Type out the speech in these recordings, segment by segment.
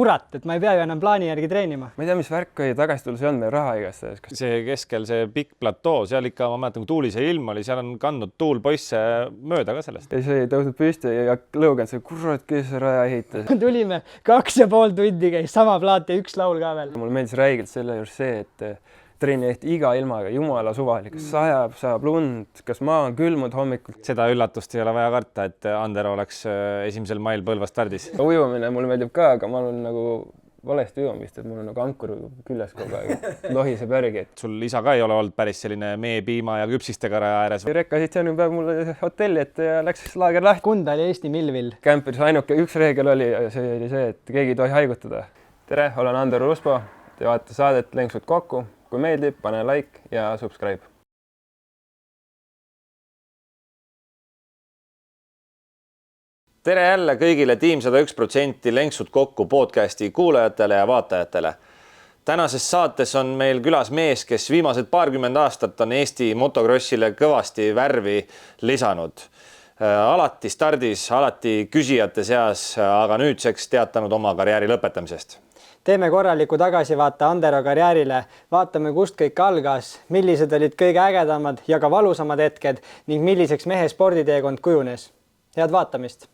kurat, et ma ei pea ju enam plaani järgi treenima. Ma ei tea, mis värk oli, tagasi tulles ei olnud meil raha igastahes. See keskel, see pikk platoo, seal ikka, ma mäletan, kui tuulise ilm oli, seal on kandnud tuul poisse mööda ka sellest. Ja see ei tõusnud püsti ja lõuganud see, kurat, kes see raja ehitas. Tulime 2,5 tundi käis sama plaat ja üks laul ka veel. Mulle meeldis räigelt selle juures see, et trenni ehti iga ilmaga, jumala suvali, kas sajab lund, kas maa on külmud hommikul. Seda üllatust ei ole vaja karta, et Ander oleks 1. mail Põlvas stardis. Ujumine mulle meeldib ka, aga ma olen nagu valesti ujumist, et mul on nagu ankur küljes kogu aeg, lohiseb järgi. Sul isa ka ei ole olnud päris selline mee, piima ja küpsistega raja ääres. Rekkasid järgmine päev mulle hotelli, et läks laager lahti. Kunda oli Eesti Millvill. Kämperis ainuke üks reegel oli ja see oli see, et keegi ei tohi haigutada. Tere, olen Ander Ruspo, te vaate saadet Lenksud kokku. Kui meeldib, pane like ja subscribe. Tere jälle kõigile Team 101% Lenksud kokku podcasti kuulajatele ja vaatajatele. Tänases saates on meil külas mees, kes viimased 20 aastat on Eesti motocrossile kõvasti värvi lisanud. Alati stardis, alati küsijate seas, aga nüüdseks teatanud oma karjääri lõpetamisest. Teeme korraliku tagasivaate Andero karjäärile, vaatame kust kõik algas, millised olid kõige ägedamad ja ka valusamad hetked ning milliseks mehe sporditeekond kujunes. Head vaatamist!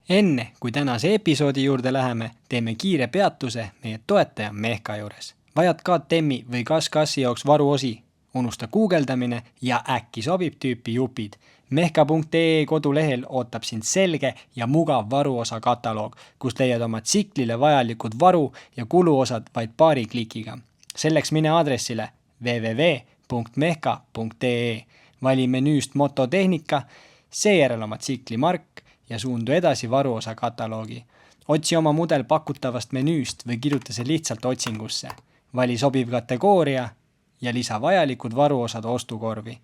Enne, kui tänase episoodi juurde läheme, teeme kiire peatuse meie toetaja Mehka juures. Vajad ka temmi või kas-kassi jooks varuosi, unusta guugeldamine ja äkki sobib tüüpi jupid. Mehka.ee kodulehel ootab sind selge ja mugav varuosa kataloog, kus leiad oma tsiklile vajalikud varu ja kuluosad vaid paari klikiga. Selleks mine aadressile www.mehka.ee, vali menüüst mototehnika, seejärel oma tsikli mark ja suundu edasi varuosa kataloogi. Otsi oma mudel pakutavast menüüst või kirjuta see lihtsalt otsingusse. Vali sobiv kategooria ja lisa vajalikud varuosad ostukorvi.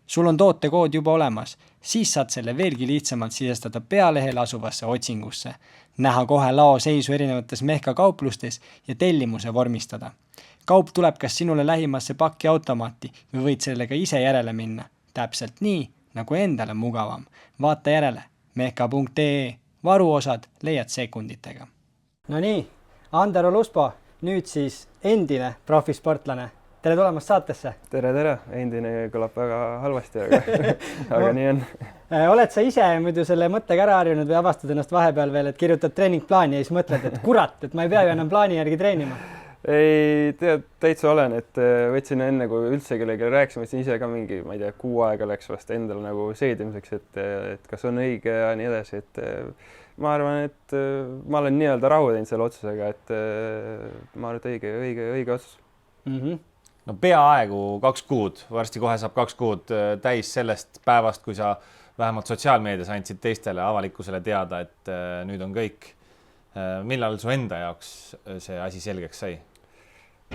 Sul on tootekood juba olemas, siis saad selle veelgi lihtsamalt sisestada pealehel asuvasse otsingusse, näha kohe lao seisu erinevates Mehka kauplustes ja tellimuse vormistada. Kaup tuleb kas sinule lähimasse pakiautomaati või võid sellega ise järele minna, täpselt nii, nagu endale mugavam. Vaata järele, Mehka.ee, varuosad leiad sekunditega. No nii, Andero Luspo, nüüd siis endine profisportlane. Tere tulemast saatesse. Tere. Endine kõlab väga halvasti, aga nii on. Oled sa ise muidu selle mõttega ära harjunud või avastad ennast vahepeal veel, et kirjutad treeningplaani ja siis mõtled, et kurat, et ma ei pea ju enam plaani järgi treenima? Ei, täitsa olen, et võtsin enne, kui üldse kellegile rääkisime, võtsin ise ka mingi, ma ei tea, 6 aega läks vast endale nagu seedimiseks, et kas on õige ja nii edasi, et ma arvan, et ma olen nii-öelda rahu teinud selle otsusega, et ma arvan, et õige otsus. No peaaegu 2 kuud, varsti kohe saab 2 kuud täis sellest päevast, kui sa vähemalt sotsiaalmeedias andsid teistele avalikkusele teada, et nüüd on kõik. Millal su enda jaoks see asi selgeks sai?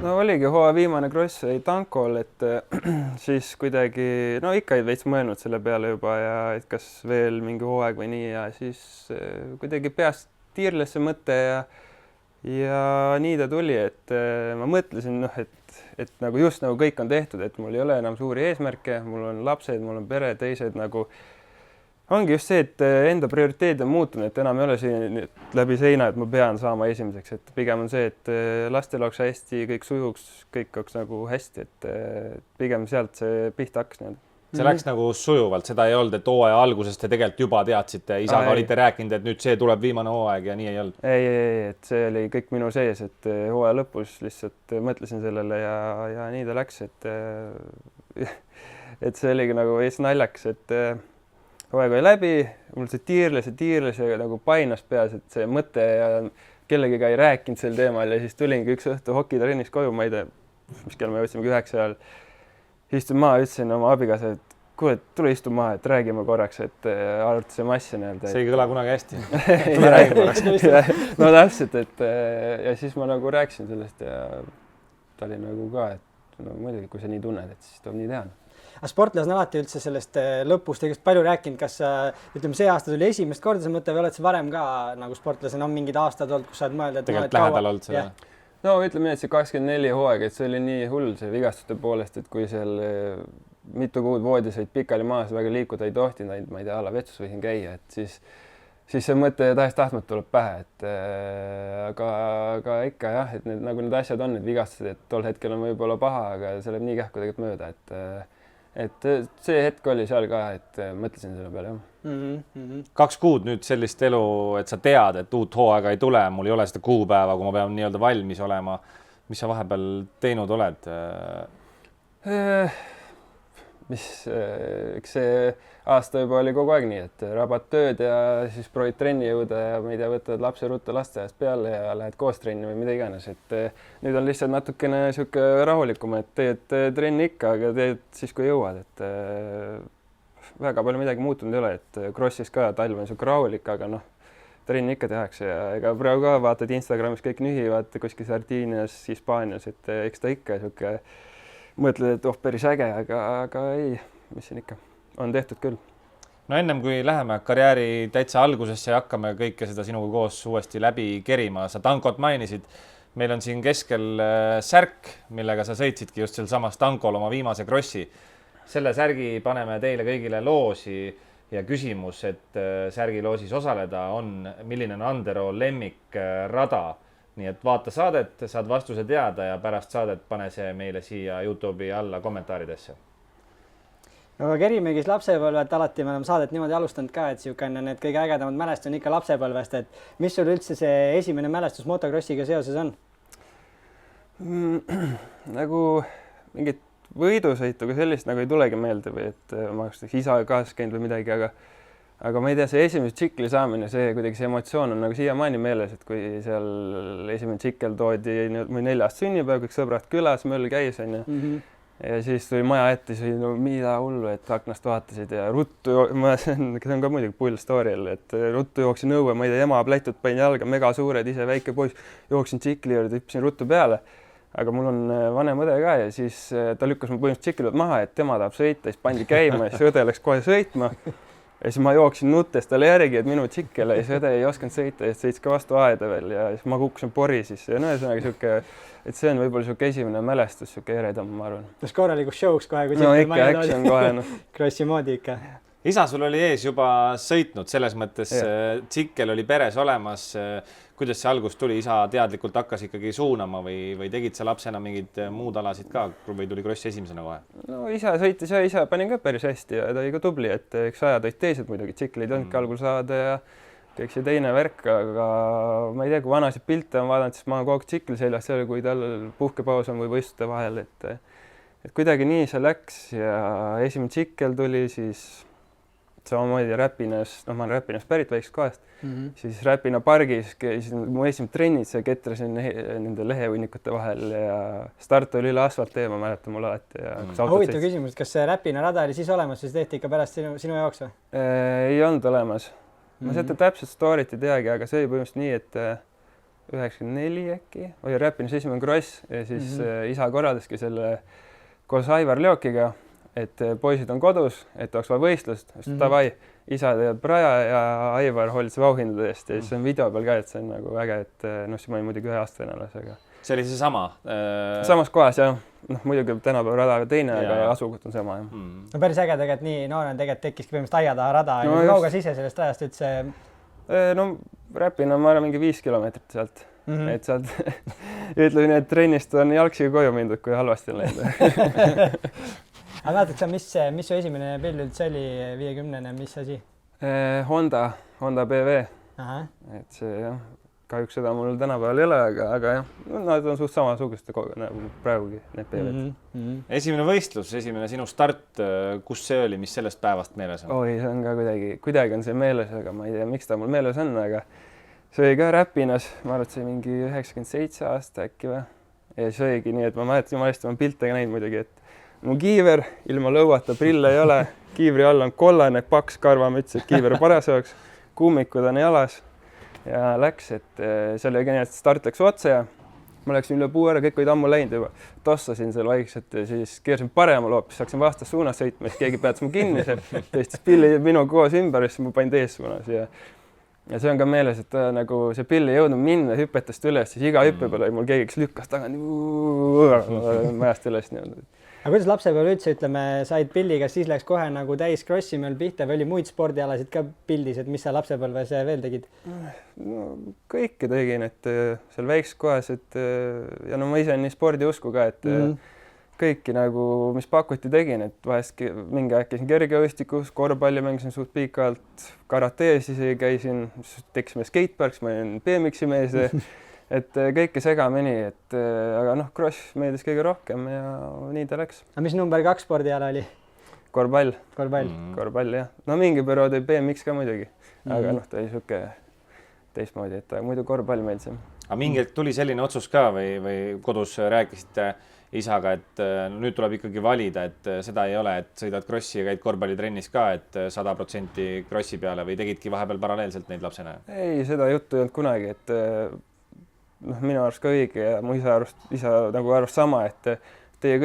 No oligi hooaja viimane cross oli Tankol, et siis kuidagi, no ikka ei veits mõelnud selle peale juba ja et kas veel mingi hooaeg või nii ja siis kuidagi peast tiirles see mõte ja nii ta tuli, et ma mõtlesin, et nagu just nagu kõik on tehtud, et mul ei ole enam suuri eesmärke, mul on lapsed, mul on pere, teised nagu ongi just see, et enda prioriteed on muutunud, et enam ei ole siin läbi seina, et ma pean saama esimeseks, et pigem on see, et lastel oleks hästi, kõik sujuks, kõik oleks nagu hästi, et pigem sealt see pihta hakkas nii-öelda. See läks nagu sujuvalt, seda ei olnud, et hooaja algusest te tegelikult juba teadsite, isaga olite rääkinud, et nüüd see tuleb viimane hooaeg ja nii ei olnud? Ei, et see oli kõik minu sees, et hooaja lõpus lihtsalt mõtlesin sellele ja nii ta läks, et see oligi nagu ees naljakas, et hooaeg oli läbi, mul see tiirles ja nagu painas peas, et see mõte ja kellegiga ei rääkinud sel teemal ja siis tulingi üks õhtu hokitrennis koju, ma ei tea, mis kell me jõudsimegi 9 ajal. Istun maha, ütlesin oma abikaasa, et kuule, tule istu maha, et räägime korraks, et arutasime asja nii-öelda. See ei kõla kunagi hästi. Tule räägime korraks. No täpselt, et ja siis ma nagu rääkisin sellest ja ta oli nagu ka, et no muidugi, kui sa nii tunned, et siis tuleb nii teha. Aga sportlased on alati üldse sellest lõpust tegelikult palju rääkinud, kas ütleme, see aasta tuli esimest korda see mõte või oled sa varem ka nagu sportlasena on mingid aastad olnud, kus sa oled mõelda, et tegelikult lähedal olnud seda? No ütleme, et see 24 hooaeg, et see oli nii hull see vigastuste poolest, et kui seal mitu kuud voodis olid pikali maas, väga liikuda ei tohtinud, ma ei tea, ala vetsus võisin käia, et siis siis see mõte tahes-tahtmata tuleb pähe, et aga ikka jah, et need asjad on, need vigastused, et tol hetkel on võib-olla paha, aga see läheb nii kähku tegelikult mööda, et see hetk oli seal ka, et mõtlesin selle peale, jah. 2 kuud nüüd sellist elu, et sa tead, et uut hooaega ei tule, mul ei ole seda kuupäeva, kui ma pean nii-öelda valmis olema. Mis sa vahepeal teinud oled? Eks see aasta juba oli kogu aeg nii, et rabad tööd ja siis proovid trenni jõuda ja ma ei tea, võtad lapse ruttu lasteaiast peale ja lähed koos trenni või mida iganes, et nüüd on lihtsalt natukene sihuke rahulikum, et teed trenni ikka, aga teed siis, kui jõuad, et väga palju midagi muutunud ei ole, et crossis ka talv on sihuke rahulik, aga noh, trenni ikka tehakse ja ega praegu ka vaatad Instagramis kõik nühivad kuskil Sardiinias, Hispaanias, et eks ta ikka sihuke mõtled, et päris äge, aga ei, mis siin ikka, on tehtud küll. No ennem kui läheme karjääri täitsa algusesse ja hakkame kõike seda sinuga koos uuesti läbi kerima, sa tankot mainisid. Meil on siin keskel särk, millega sa sõitsidki just sel samas tankol oma viimase crossi. Selle särgi paneme teile kõigile loosi ja küsimus, et särgiloosis osaleda on, milline on Andero lemmikrada. Nii et vaata saadet, saad vastuse teada ja pärast saadet pane see meile siia YouTube'i alla kommentaaridesse. Aga kerimegi lapsepõlvelt, alati me oleme saadet niimoodi alustanud ka, et siukene need kõige ägedamad mälestused on ikka lapsepõlvest, et mis sul üldse see esimene mälestus motocrossiga seoses on? Nagu mingit võidusõitu, kui sellist nagu ei tulegi meelde või et ma oleks isa kaasas käinud või midagi, aga ma ei tea, see esimese tsikli saamine, see kuidagi see emotsioon on nagu siiamaani meeles, et kui seal esimene tsikkel toodi mu 4. sünnipäev, kõik sõbrad külas, möll käis, on ju. Ja siis tuli maja ette, siis no mida hullu, et aknast vaatasid ja ruttu, see on ka muidugi pull story, et ruttu jooksin õue, ma ei tea, ema plätud panin jalga, mega suured, ise väike poiss, jooksin tsikli juurde, hüppasin ruttu peale. Aga mul on vanem õde ka ja siis ta lükkas mu põhimõtteliselt tsikli pealt maha, et tema tahab sõita, siis pandi käima ja siis õde läks kohe sõitma. Ja siis ma jooksin nuttes talle järgi, et minu tsikkel ja siis õde ei osanud sõita ja sõits ka vastu aeda veel ja siis ma kukkusin pori sisse ja no ühesõnaga sihuke, et see on võib-olla sihuke esimene mälestus, sihuke eredam, ma arvan. Kas korralikus showks kohe, kui no ikka, action kohe, noh. Crossi moodi ikka. Isa sul oli ees juba sõitnud, selles mõttes tsikkel oli peres olemas. Kuidas see algus tuli? Isa teadlikult hakkas ikkagi suunama või tegid sa lapsena mingid muud alasid ka või tuli crossi esimesena kohe? No isa sõitis ja isa panin ka päris hästi ja ta oli ka tubli, et eks ajad olid teised muidugi, tsikleid ei olnudki algul saada ja kõik see teine värk, aga ma ei tea, kui vanasid pilte on vaadanud, siis ma olen kogu aeg tsikli seljas seal, kui tal puhkepaus on või võistluste vahel, et kuidagi nii see läks ja esimene tsikkel tuli siis samamoodi Räpinas, noh ma olen Räpinas pärit väiksest kohast, siis Räpina pargis käisin mu esimene trennid, see ketrasin nende leheuinnikute vahel ja start oli üle asfalttee, ma mäletan mul alati. Huvitav küsimus, kas see Räpina rada oli siis olemas, siis tehti ikka pärast sinu jaoks või? Ei olnud olemas. Ma seda täpselt story't ei teagi, aga see oli põhimõtteliselt nii, et 94 äkki oli Räpinas esimene cross ja siis isa korraldaski selle koos Aivar Leokiga, et poisid on kodus, et oleks vaja võistlust, siis davai, isa teeb praja ja Aivar hoolitseb auhindade eest ja siis on video peal ka, et see on nagu äge, et noh, siis ma olin muidugi 1 aastane alles, aga see oli see sama? Samas kohas jah, noh muidugi tänapäeva rada teine, aga asukoht on sama jah. No päris äge tegelikult nii noorena tegelikult tekkiski põhimõtteliselt aia taha rada, no, kaugas ise sellest rajast üldse? No Räpina on ma arvan mingi 5 kilomeetrit sealt, et sealt ütleme nii, et trennist on jalgsiga koju mindud, kui halvasti on läinud. Aga mäletad sa, mis su esimene pill üldse oli 50-ne, mis asi? Honda BV. Et see jah, kahjuks seda mul tänapäeval ei ole, aga jah, nad on suht samasugust nagu praegugi need BV-d. Esimene võistlus, esimene sinu start, kus see oli, mis sellest päevast meeles on? Oi, see on ka kuidagi on see meeles, aga ma ei tea, miks ta mul meeles on, aga see oli ka Räpinas, ma arvan, et see mingi 97 aasta äkki või. Ja see oligi nii, et ma mäletan, jumala hästi, ma olen pilte ka näinud muidugi, et mu kiiver, ilma lõuata, prille ei ole, kiivri all on kollane, paks karvamüts, et kiiver paras oleks, kuumikud on jalas ja läks, et see oli nii, et start läks otse ja ma läksin üle puu ära, kõik olid ammu läinud juba, tossasin seal vaikselt ja siis keersin paremal hoopis, hakkasin vastas suunas sõitma, siis keegi peatas mu kinni, tõstis pilli minu koos ümber ja siis ma panin tees suunas ja see on ka meeles, et nagu see pill ei jõudnud minna hüpetest üles, siis iga hüppe peale mul keegi, kes lükkas tagant majast üles nii-öelda. aga kuidas lapsepõlve üldse, ütleme, said pilli, kas siis läks kohe nagu täis krossi meil pihta või oli muid spordialasid ka pildis, et mis sa lapsepõlves veel tegid? No, kõike tegin, et seal väikses kohas, et ja no ma ise nii spordiusku ka, et kõiki nagu, mis pakuti tegin, et vahest mingi aeg käisin kergejõustikus, korvpalli mängisin suht pikalt, karatees isegi käisin, tekkisime skateparks, ma olin BMX-i mees, et kõike segamini, et aga noh, cross meeldis kõige rohkem ja nii ta läks. aga mis number 2 spordiala oli? Korvpall. Korvpall, jah. No mingi periood oli BMX ka muidugi, aga noh, ta oli sihuke teistmoodi, et muidu korvpall meeldis. aga mingilt tuli selline otsus ka või kodus rääkisite isaga, et nüüd tuleb ikkagi valida, et seda ei ole, et sõidad krossi ja käid korvpallitrennis ka, et 100% krossi peale või tegidki vahepeal paralleelselt neid lapsena? Ei, seda juttu ei olnud kunagi, et noh, minu arust ka õige ja mu isa nagu arvas sama, et teie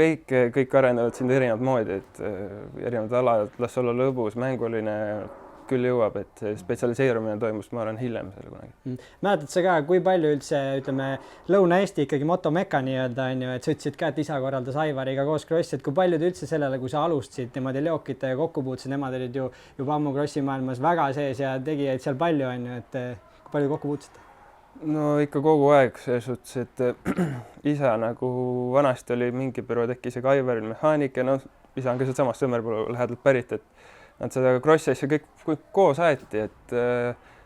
kõik arendavad sind erinevat moodi, et erinevad alad, las olla lõbus, mänguline küll jõuab, et spetsialiseerumine toimus, ma arvan, hiljem selle kunagi. Mäletad sa ka, kui palju üldse, ütleme, Lõuna-Eesti ikkagi motomeka nii-öelda on ju, et sa ütlesid ka, et isa korraldas Aivariga koos krossi, et kui palju te üldse sellele, kui sa alustasid niimoodi Leokitega kokku puutusid, nemad olid ju juba ammu krossi maailmas väga sees ja tegijaid seal palju on ju, et kui palju kokku puutusite? No ikka kogu aeg selles suhtes, et isa nagu vanasti oli mingi periood äkki isegi Aivaril mehaanik ja noh, isa on ka sealt samast Sõmerpõllu lähedalt pärit, et nad seda krossi asja kõik koos aeti, et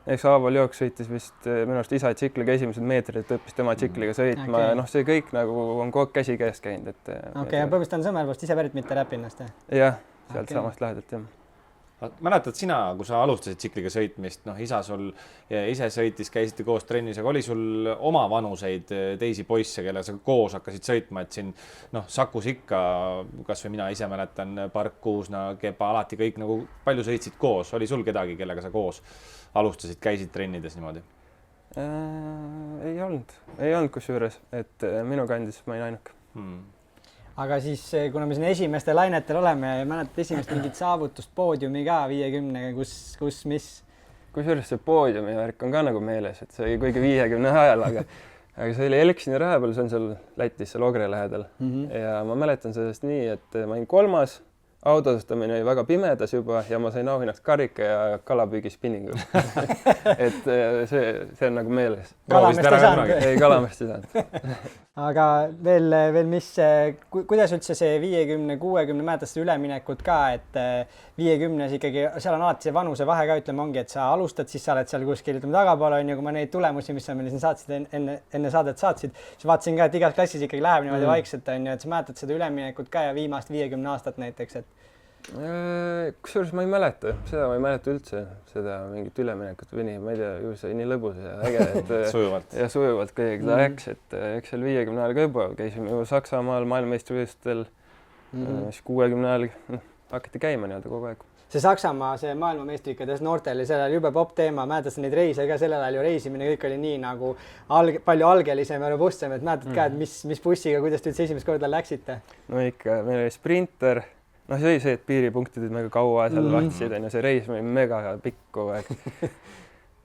eks Aavo Leok sõitis vist minu arust isa tsikliga esimesed meetrid, et õppis tema tsikliga sõitma ja noh, see kõik nagu on kogu aeg käsi käes käinud, et okei, ja põhimõtteliselt on Sõmerpõllust ise pärit, mitte Räpinnast? Jah, sealt samast lähedalt, jah. Mäletad sina, kui sa alustasid tsikliga sõitmist, noh, isa sul ise sõitis, käisite koos trennis, aga oli sul oma vanuseid teisi poisse, kellega sa koos hakkasid sõitma, et siin noh, Sakus ikka, kas või mina ise mäletan, Park, Kuusna, Kepa, alati kõik nagu palju sõitsid koos, oli sul kedagi, kellega sa koos alustasid, käisid trennides niimoodi? Ei olnud kusjuures, et minu kandis ma olin ainuke. Aga siis, kuna me siin esimeste lainetel oleme ja mäletad esimest mingit saavutust poodiumi ka 50-ga, kus, mis? Kusjuures see poodiumi värk on ka nagu meeles, et see oli kuigi 50 ajal, aga see oli Elksini raha peal, see on seal Lätis, seal Ogre lähedal. Ja ma mäletan sellest nii, et ma olin 3. Autosustamine oli väga pimedas juba ja ma sain auhinnaks karika ja kalapüügi spinningu. et see on nagu meeles. Kalamest ei saanud? Ei, kalamest ei saanud. Aga veel mis, kuidas üldse see 50-60 mäletad seda üleminekut ka, et 50-s ikkagi, seal on alati see vanuse vahe ka, ütleme ongi, et sa alustad, siis sa oled seal kuskil, ütleme tagapoole on ju, kui ma neid tulemusi, mis sa meile siin saatsid, enne saadet saatsid, siis vaatasin ka, et igas klassis ikkagi läheb niimoodi vaikselt on ju, et sa mäletad seda üleminekut ka ja viimast 50 aastat näiteks, et kusjuures ma ei mäleta, seda ma ei mäleta üldse, seda mingit üleminekut või nii, ma ei tea, ju see nii lõbus ja äge, et sujuvalt kõigega ta läks, et eks seal 50 ajal ka juba käisime ju Saksamaal maailmameistrivõistlustel, siis 60 ajal hakati käima nii-öelda kogu aeg. See Saksamaa, see maailmameistrikades noortel ja sellel jube popp teema, mäletad neid reise ka sellel ajal ju reisimine, kõik oli nii nagu palju algelisem ja robustsem, et mäletad ka, et mis bussiga, kuidas te üldse esimest korda läksite? No ikka, meil oli sprinter. Noh, see oli see, et piiripunktid mega kaua seal lahtisid, on ju, see reis oli mega pikk kogu aeg.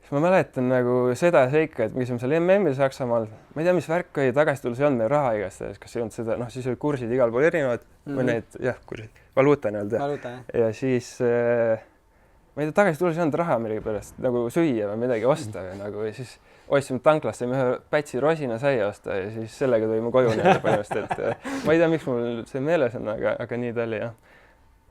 Siis ma mäletan nagu seda seika, et käisime seal MM-il Saksamaal, ma ei tea, mis värk oli, tagasitulus ei olnud meil raha igastahes, kas ei olnud seda, noh, siis oli kursid igal pool erinevad, või need, jah, kursid, valuuta nii-öelda. Ja siis, ma ei tea, tagasitulus ei olnud raha millegipärast, nagu süüa või midagi osta või nagu, ja siis ostsime tanklast, saime ühe pätsi rosina saia osta ja siis sellega tõime koju nii-öelda põhimõtteliselt, et ma ei tea, miks mul see meeles on, aga nii ta oli, jah.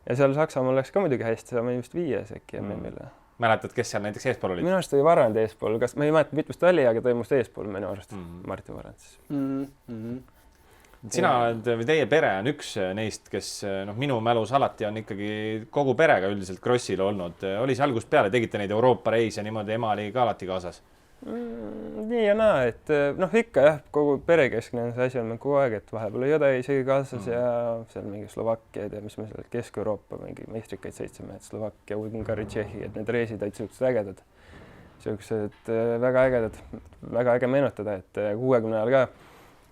Ja seal Saksamaal läks ka muidugi hästi, ma olin vist 5 äkki MM-ile. Mäletad, kes seal näiteks eespool olid? Minu arust oli Varand eespool, kas ma ei mäleta, mitmest oli, aga toimus eespool minu arust Martin Varand siis. Sina oled või teie pere on üks neist, kes minu mälus alati on ikkagi kogu perega üldiselt krossil olnud. Oli see algusest peale, tegite neid Euroopa reise niimoodi, ema oli ka alati kaasas? Nii ja naa, et ikka jah, kogu perekeskne see asi on kogu aeg, et vahepeal ei ole isegi kaasas ja seal mingi Slovakkia ja mis me seal Kesk-Euroopa mingi meistrikaid sõitsime, et Slovakkia, Ungari, Tšehhi, et need reisid olid sellised ägedad. Sellised väga ägedad, väga äge meenutada, et 60 ajal ka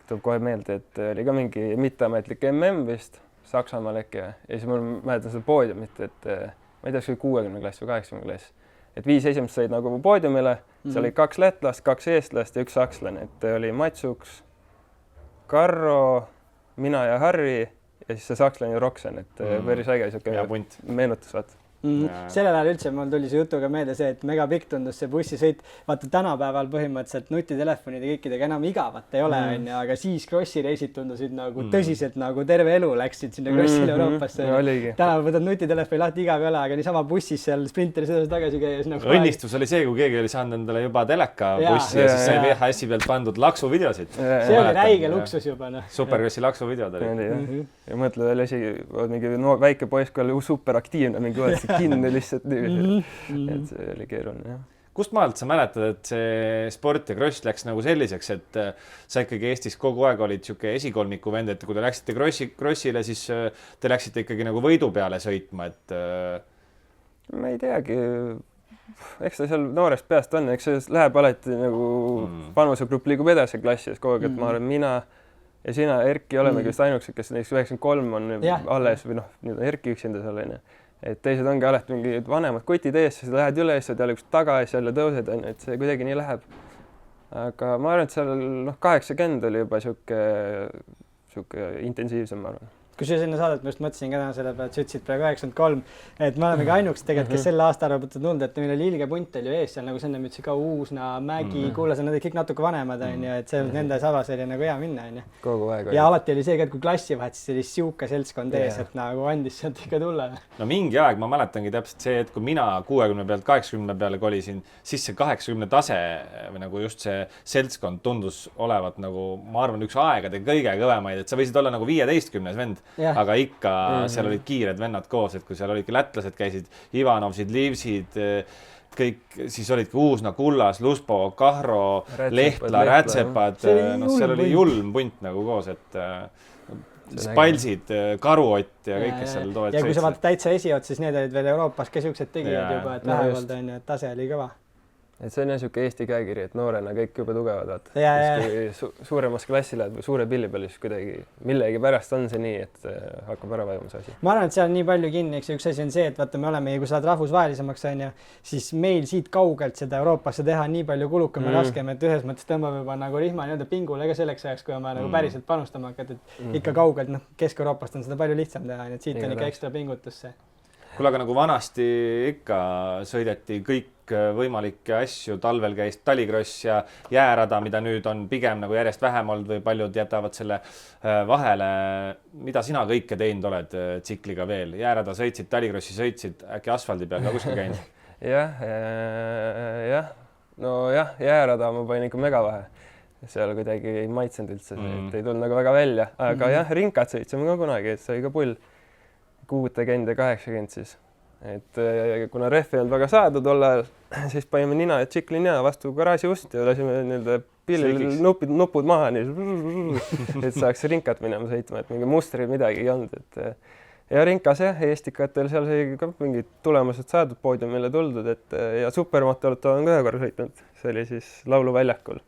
tuleb kohe meelde, et oli ka mingi mitteametlik MM vist Saksamaal äkki ja siis mul mäletan seda poodiumit, et ma ei tea, see oli 60 klass või 80 klass. Et 5 esimest said nagu poodiumile, seal oli 2 lätlast, 2 eestlast ja 1 sakslane, et oli Matsuks, Karro, mina ja Harri ja siis see sakslane Roxen, et päris äge siuke meenutus, vaata. Sellel ajal üldse mul tuli see jutuga meelde see, et mega pikk tundus see bussisõit. Vaata tänapäeval põhimõtteliselt nutitelefonid ja kõikidega enam igavat ei ole, aga siis krossireisid tundusid nagu tõsiselt nagu terve elu läksid sinna krossile Euroopasse. Täna võtad nutitelefoni lahti igav ei ole, aga niisama bussis seal sprinteris edasi tagasi käies. Nagu õnnistus oli see, kui keegi oli saanud endale juba teleka bussi ja siis sai VHS-i pealt pandud laksuvideosid. See oli räige luksus juba. Superkrossi laksuvideod oli. Ja mõtle veel mingi väike poiss, kui oli superaktiivne, mingi kinni lihtsalt nii, et see oli keeruline. Kust maalt sa mäletad, et see sport ja kross läks nagu selliseks, et sa ikkagi Eestis kogu aeg olid siuke esikolmiku vend, et kui te läksite krossile, siis te läksite ikkagi nagu võidu peale sõitma, et ma ei teagi, eks ta seal noorest peast on, eks see läheb alati nagu vanusegrupp liigub edasi klassis kogu aeg, et ma olen mina ja sina, Erki, olemegi vist ainukesed, kes näiteks 93 on alles või nüüd on Erki üksinda seal, et teised ongi alati mingid vanemad kotid ees, siis lähed üle, siis jälle üks taga ja siis jälle tõused, et see kuidagi nii läheb. Aga ma arvan, et seal 80 oli juba siuke intensiivsem, ma arvan. Kui sa sinna saadet, ma just mõtlesin ka täna selle peale, et sa ütlesid praegu 93, et me olemegi ainuks tegelikult, kes selle aasta arvatud tulnud, et meil oli ilge punt oli ees seal, nagu selle mütsi ka Uusna, Mägi, Kuulased, nad olid kõik natuke vanemad, et see nende sabas oli nagu hea minna. Kogu aeg. Ja alati oli see, et kui klassi vahet, siis oli siuke seltskond ees, et nagu andis sealt ikka tulla. No mingi aeg ma mäletangi täpselt see, et kui mina 60 pealt 80 peale kolisin, siis see 80 tase või nagu just see seltskond tundus olevat nagu, ma arvan, üks aegade kõige kõvemaid, et sa võisid olla nagu 15 vend. Aga ikka seal olid kiired vennad koos, et kui seal olidki lätlased käisid, Ivanovsid, Liivsid, kõik, siis olidki Uusna, Kullas, Luspo, Kahro, Lehtla, Rätsepad, seal oli julm punt nagu koos, et Spalsid, Karuott ja kõik, kes seal toed sõitsid. Ja kui sa vaatad täitsa esiot, siis need olid veel Euroopas ka siuksed tegijad juba, et vähevalt on, et tase oli kõva. Et see on siuke Eesti käekiri, et noorena kõik juba tugevad, vaata. Suuremas klassi läheb või suure pilli peal, siis kuidagi millegi pärast on see nii, et hakkab ära vajuma see asi. Ma arvan, et seal on nii palju kinni, eks üks asi on see, et vaata, me oleme, kui sa oled rahvusvahelisemaks, siis meil siit kaugelt seda Euroopasse teha nii palju kulukam ja raskem, et ühes mõttes tõmbab juba nagu rihma nii-öelda pingule ka selleks ajaks, kui ma nagu päriselt panustama hakkad, et ikka kaugelt, Kesk-Euroopast on seda palju lihtsam teha, et siit on ikka ekstra pingutusse. Kuule, aga nagu vanasti ikka sõideti kõik võimalikke asju, talvel käis talikross ja jäärada, mida nüüd on pigem nagu järjest vähem olnud või paljud jätavad selle vahele. Mida sina kõike teinud oled tsikliga veel? Jäärada sõitsid, talikrossi sõitsid, äkki asfaldi peal ka kuskil käinud? Jah. No jah, jäärada ma panin ikka mega vahe. Seal kuidagi ei maitsenud üldse, et ei tulnud nagu väga välja. Aga jah, rinkad sõitsime ka kunagi, et sai ka pull 60 ja 80 siis. Et kuna rehv ei olnud väga saadud olla, siis panime nina ja tsikli nina vastu garaaži ust ja lasime nii-öelda pillil nupud maha, et saaks rinkat minema sõitma, et mingi mustri midagi ei olnud. Ja rinkas Eestikatel seal sai ka mingid tulemused saadud, poodiumile tuldud, ja supermotolot olen ka ühe korra sõitnud. See oli siis lauluväljakul.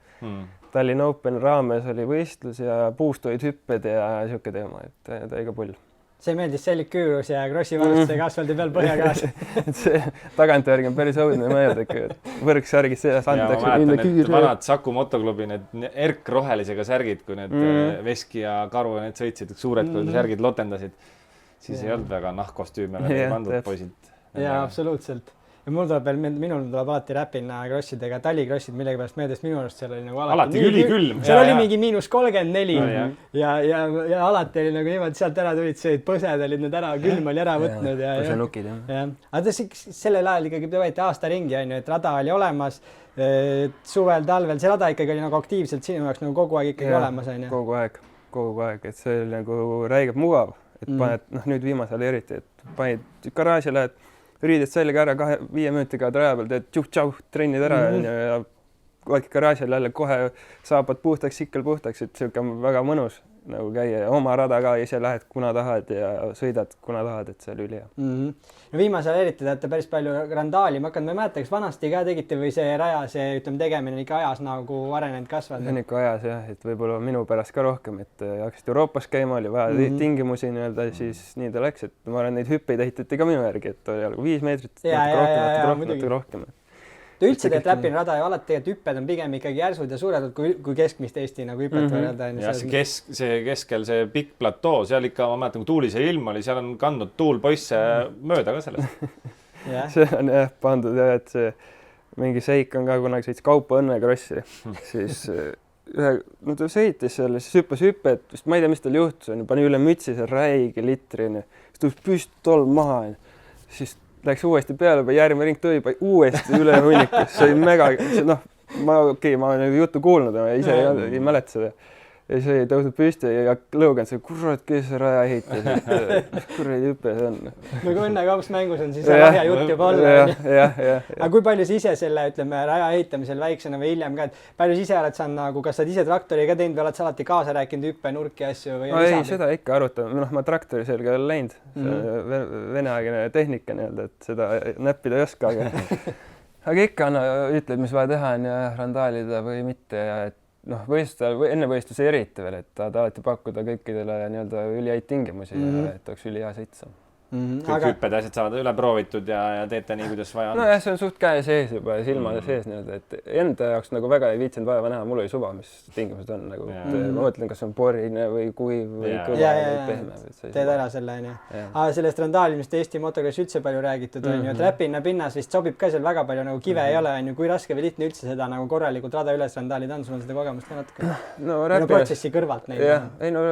Tallinna Open raames oli võistlus ja puust olid hüpped ja siuke teema, et ta iga pull. See meeldis sellik küürus ja krossi varustusega asfaldi peal põhja kaas. See tagantjärgi on päris õudne mõelda, et võrksärgid sees andaks. Ja ma mäletan, et vanad Saku motoklubi, need erkrohelisega särgid, kui need Veski ja Karu ja need sõitsid, suured särgid lotendasid, siis ei olnud väga nahkkostüüme veel pandud poisid. Jaa, absoluutselt. Ja minul tuleb alati räpina krossidega talikrossid millegipärast meeldest, minu arust seal oli nagu alati ülikülm. Seal oli mingi -34 ja alati oli nagu niimoodi, sealt ära tulid sööd, põsed olid need ära, külm oli ära võtnud. Põsenukid, jah. Aga sellel ajal ikkagi võeti aasta ringi, et rada oli olemas, suvel, talvel, see rada ikkagi oli nagu aktiivselt sinu jaoks nagu kogu aeg ikkagi olemas. Kogu aeg, et see oli nagu räigelt mugav, et paned, nüüd viimasel eriti, et panid garaaži, lähed riided sellega ära 5 minutiga raja peal, teed tšuh-tšauh, trennid ära ja kogu garaažil jälle kohe saabad puhtaks, sikkel puhtaks, et see on väga mõnus nagu käia ja oma rada ka ise lähed kuna tahad ja sõidad kuna tahad, et see oli ülihea. Viimasel eriti teate päris palju randaali, ma ei mäleta, kas vanasti ka tegite või see raja, see tegemine ikka ajas nagu arenenud kasvanud? See on ikka ajas jah, et võib-olla minu pärast ka rohkem, et hakkasid Euroopas käima, oli vaja tingimusi nii-öelda, siis nii ta läks, et ma arvan, neid hüppeid ehitati ka minu järgi, et oli 5 meetrit, natuke rohkem. üldse teed räpinrada ja alati tegelikult hüpped on pigem ikkagi järsud ja suured, kui keskmist Eesti nagu hüpet võrrelda. Ja see keskel, see pikk platoo, seal ikka, ma mäletan, kui tuulise ilm oli, seal on kandnud tuul poisse mööda ka sellest. See on jah pandud jah, et see mingi seik on ka kunagi sõits Kaupo Õnnekrossi, siis no ta sõitis seal, siis hüppas hüpet, vist ma ei tea, mis tal juhtus, pani üle mütsi see räige litrini, siis tõus püst tolm maha, siis läks uuesti peale, järgmine ring tõi uuesti üle hunnikus, see oli mega, noh, ma olen juttu kuulnud, ma ise ei mäleta seda. Ja see tõusnud püsti ja lõuganud see, kurat, kes see raja ehitas, mis kuradi hüpe see on. Nagu õnnekaups mängus on siis lahja jutt juba olla. Aga kui palju sa ise selle, ütleme, raja ehitamisel väiksena või hiljem ka, et palju sa ise oled saanud nagu, kas sa ise traktori ka teinud või oled sa alati kaasa rääkinud hüppe, nurki asju? Või ei, seda ikka arutame. Ma traktori selga olen läinud, veneaegine tehnika nii-öelda, et seda näppida ei oska. Aga ikka ütled, mis vaja teha on ja randaalida või mitte ja et enne võistluse eriti veel, et ta alati pakkuda kõikidele nii-öelda ülihäid tingimusi ja et oleks ülihea sõitsa. Kõik hüpped asjad saavad üle proovitud ja teete nii, kuidas vaja on. No jah, see on suht käe sees juba ja silmade sees nii-öelda, et enda jaoks nagu väga ei viitsinud vaeva näha, mul oli suva, mis tingimused on nagu. Ma mõtlen, kas on porine või kuiv või kõva või pehme. Teed ära selle, on ju. Aga sellest randaalimist Eesti motocross üldse palju räägitud on ju, et räpina pinnas vist sobib ka seal väga palju nagu kive ei ole, on ju, kui raske või lihtne üldse seda nagu korralikult rada üles randaalid on, sul on seda kogemust ka natuke. No protsessi kõrvalt neid. Ei no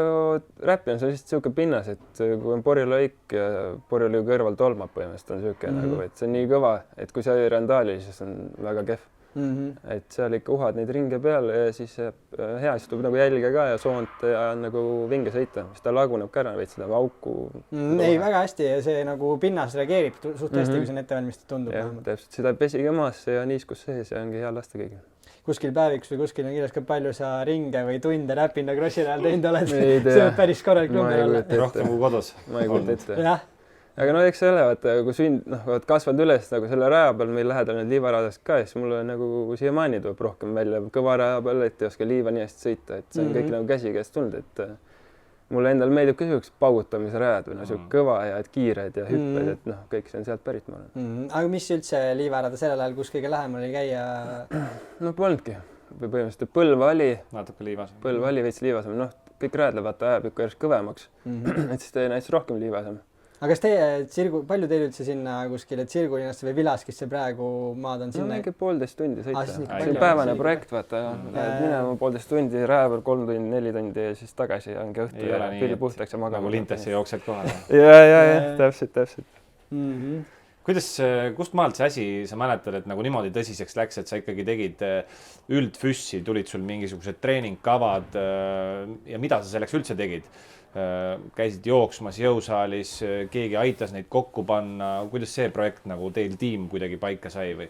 räpina on lihtsalt siuke pinnas, et kui on porilõik ja porjulõi kõrval tolmab põhimõtteliselt on siuke nagu, et see on nii kõva, et kui sa ei randaali, siis on väga kehv. Et seal ikka uhad neid ringe peale ja siis hea, siis tuleb nagu jälge ka ja soont ja nagu vinge sõita, siis ta laguneb ka ära, veits seda auku. Ei, väga hästi ja see nagu pinnas reageerib suht hästi, kui see on ettevalmistud, tundub. Jah, täpselt, seda pesige maasse ja niiskus sees ja ongi hea lasta kõigil. Kuskil päeviks või kuskil on kirjas ka palju sa ringe või tunde räpina krossi ajal teinud oled. See on päris korralik number olla. Rohkem kui kodus. Ma ei kuulda ette. Aga no eks selle, kui kasvad üles nagu selle raja peal, meil lähedal need liivaradast ka, siis mulle nagu siiamaani tuleb rohkem välja kõva raja peal, et ei oska liiva nii hästi sõita, et see on kõik nagu käsi käest tulnud, et mulle endal meeldib ka siuksed paugutamise rajad või siuke kõva ja et kiired ja hüpped, et kõik see on sealt pärit ma olen. Aga mis üldse liivarada sellel ajal, kus kõige lähemal oli käia? No polnudki. Või põhimõtteliselt Põlva oli. Natuke liivasem. Põlva oli veits liivasem. Kõik rajad lähevad ajab ikka järjest kõvemaks. Et siis teie näiteks rohkem liivasem. Aga kas teie, palju teil üldse sinna kuskil, et Sirgulinnasse või Vilaskisse praegu maad on sinna? No mingi 1,5 tundi sõita. See on päevane projekt, vaata. Minema 1,5 tundi, raja peal 3 tundi, 4 tundi ja siis tagasi ongi õhtu ja pilli puhtaks ja magama. Nagu lintesse jooksed kohale. Ja, täpselt. Kuidas, kust maalt see asi, sa mäletad, et nagu niimoodi tõsiseks läks, et sa ikkagi tegid üldfüssi, tulid sul mingisugused treeningkavad ja mida sa selleks üldse tegid? Käisid jooksmas jõusaalis, keegi aitas neid kokku panna, kuidas see projekt nagu teil tiim kuidagi paika sai või?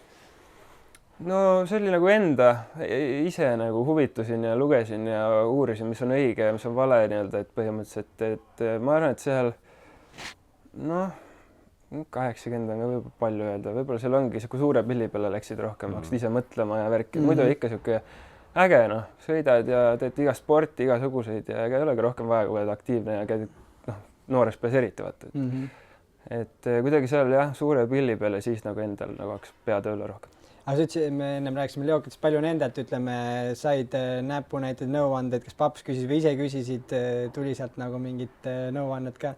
No see oli nagu enda, ise nagu huvitusin ja lugesin ja uurisin, mis on õige ja mis on vale nii-öelda, et põhimõtteliselt, et ma arvan, et seal 80 on ka võib-olla palju öelda, võib-olla seal ongi kui suure pilli peale läksid rohkem, hakkasid ise mõtlema ja värki, muidu ikka siuke äge, sõidad ja teed iga sporti, igasuguseid ja ei ole ka rohkem vaja, kui oled aktiivne ja käid nooreks peas eriti vaata. Et kuidagi seal jah, suure pilli peale siis nagu endal nagu hakkas pea tööle rohkem. Aga sa ütlesid, me ennem rääkisime Leokitest, palju nendelt, ütleme, said näpu näited nõuanded, kas paps küsis või ise küsisid, tuli sealt nagu mingit nõuannet ka?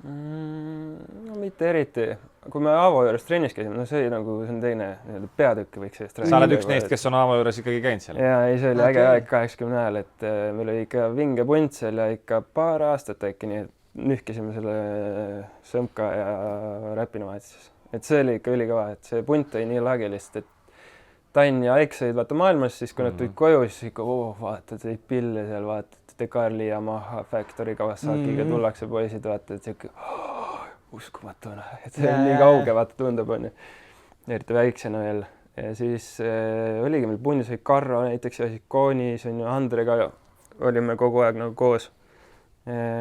No mitte eriti. Kui me Aavo juures trennis käisime, see on teine peatükk võiks sellest rääkida. Sa oled üks neist, kes on Aavo juures ikkagi käinud seal? Ja ei, see oli äge aeg 80 ajal, et meil oli ikka vinge punt seal ja ikka paar aastat äkki nii, et nühkisime selle sõmka ja räpina vahetuses. Et see oli ikka ülikõva, et see punt oli nii lagilist, et Tann ja Aik sõid vaata maailmas, siis kui nad tulid koju, siis ikka vaatad neid pille seal, vaatad Decarli ja Maha Factory Kawasakiga tullakse poisid, vaatad, et siuke uskumatuna, et see on nii kauge, vaata tundub on ju, eriti väiksena veel. Ja siis oligi meil punnis oli Karro näiteks ja siis Koonis on ju Andrega olime kogu aeg nagu koos.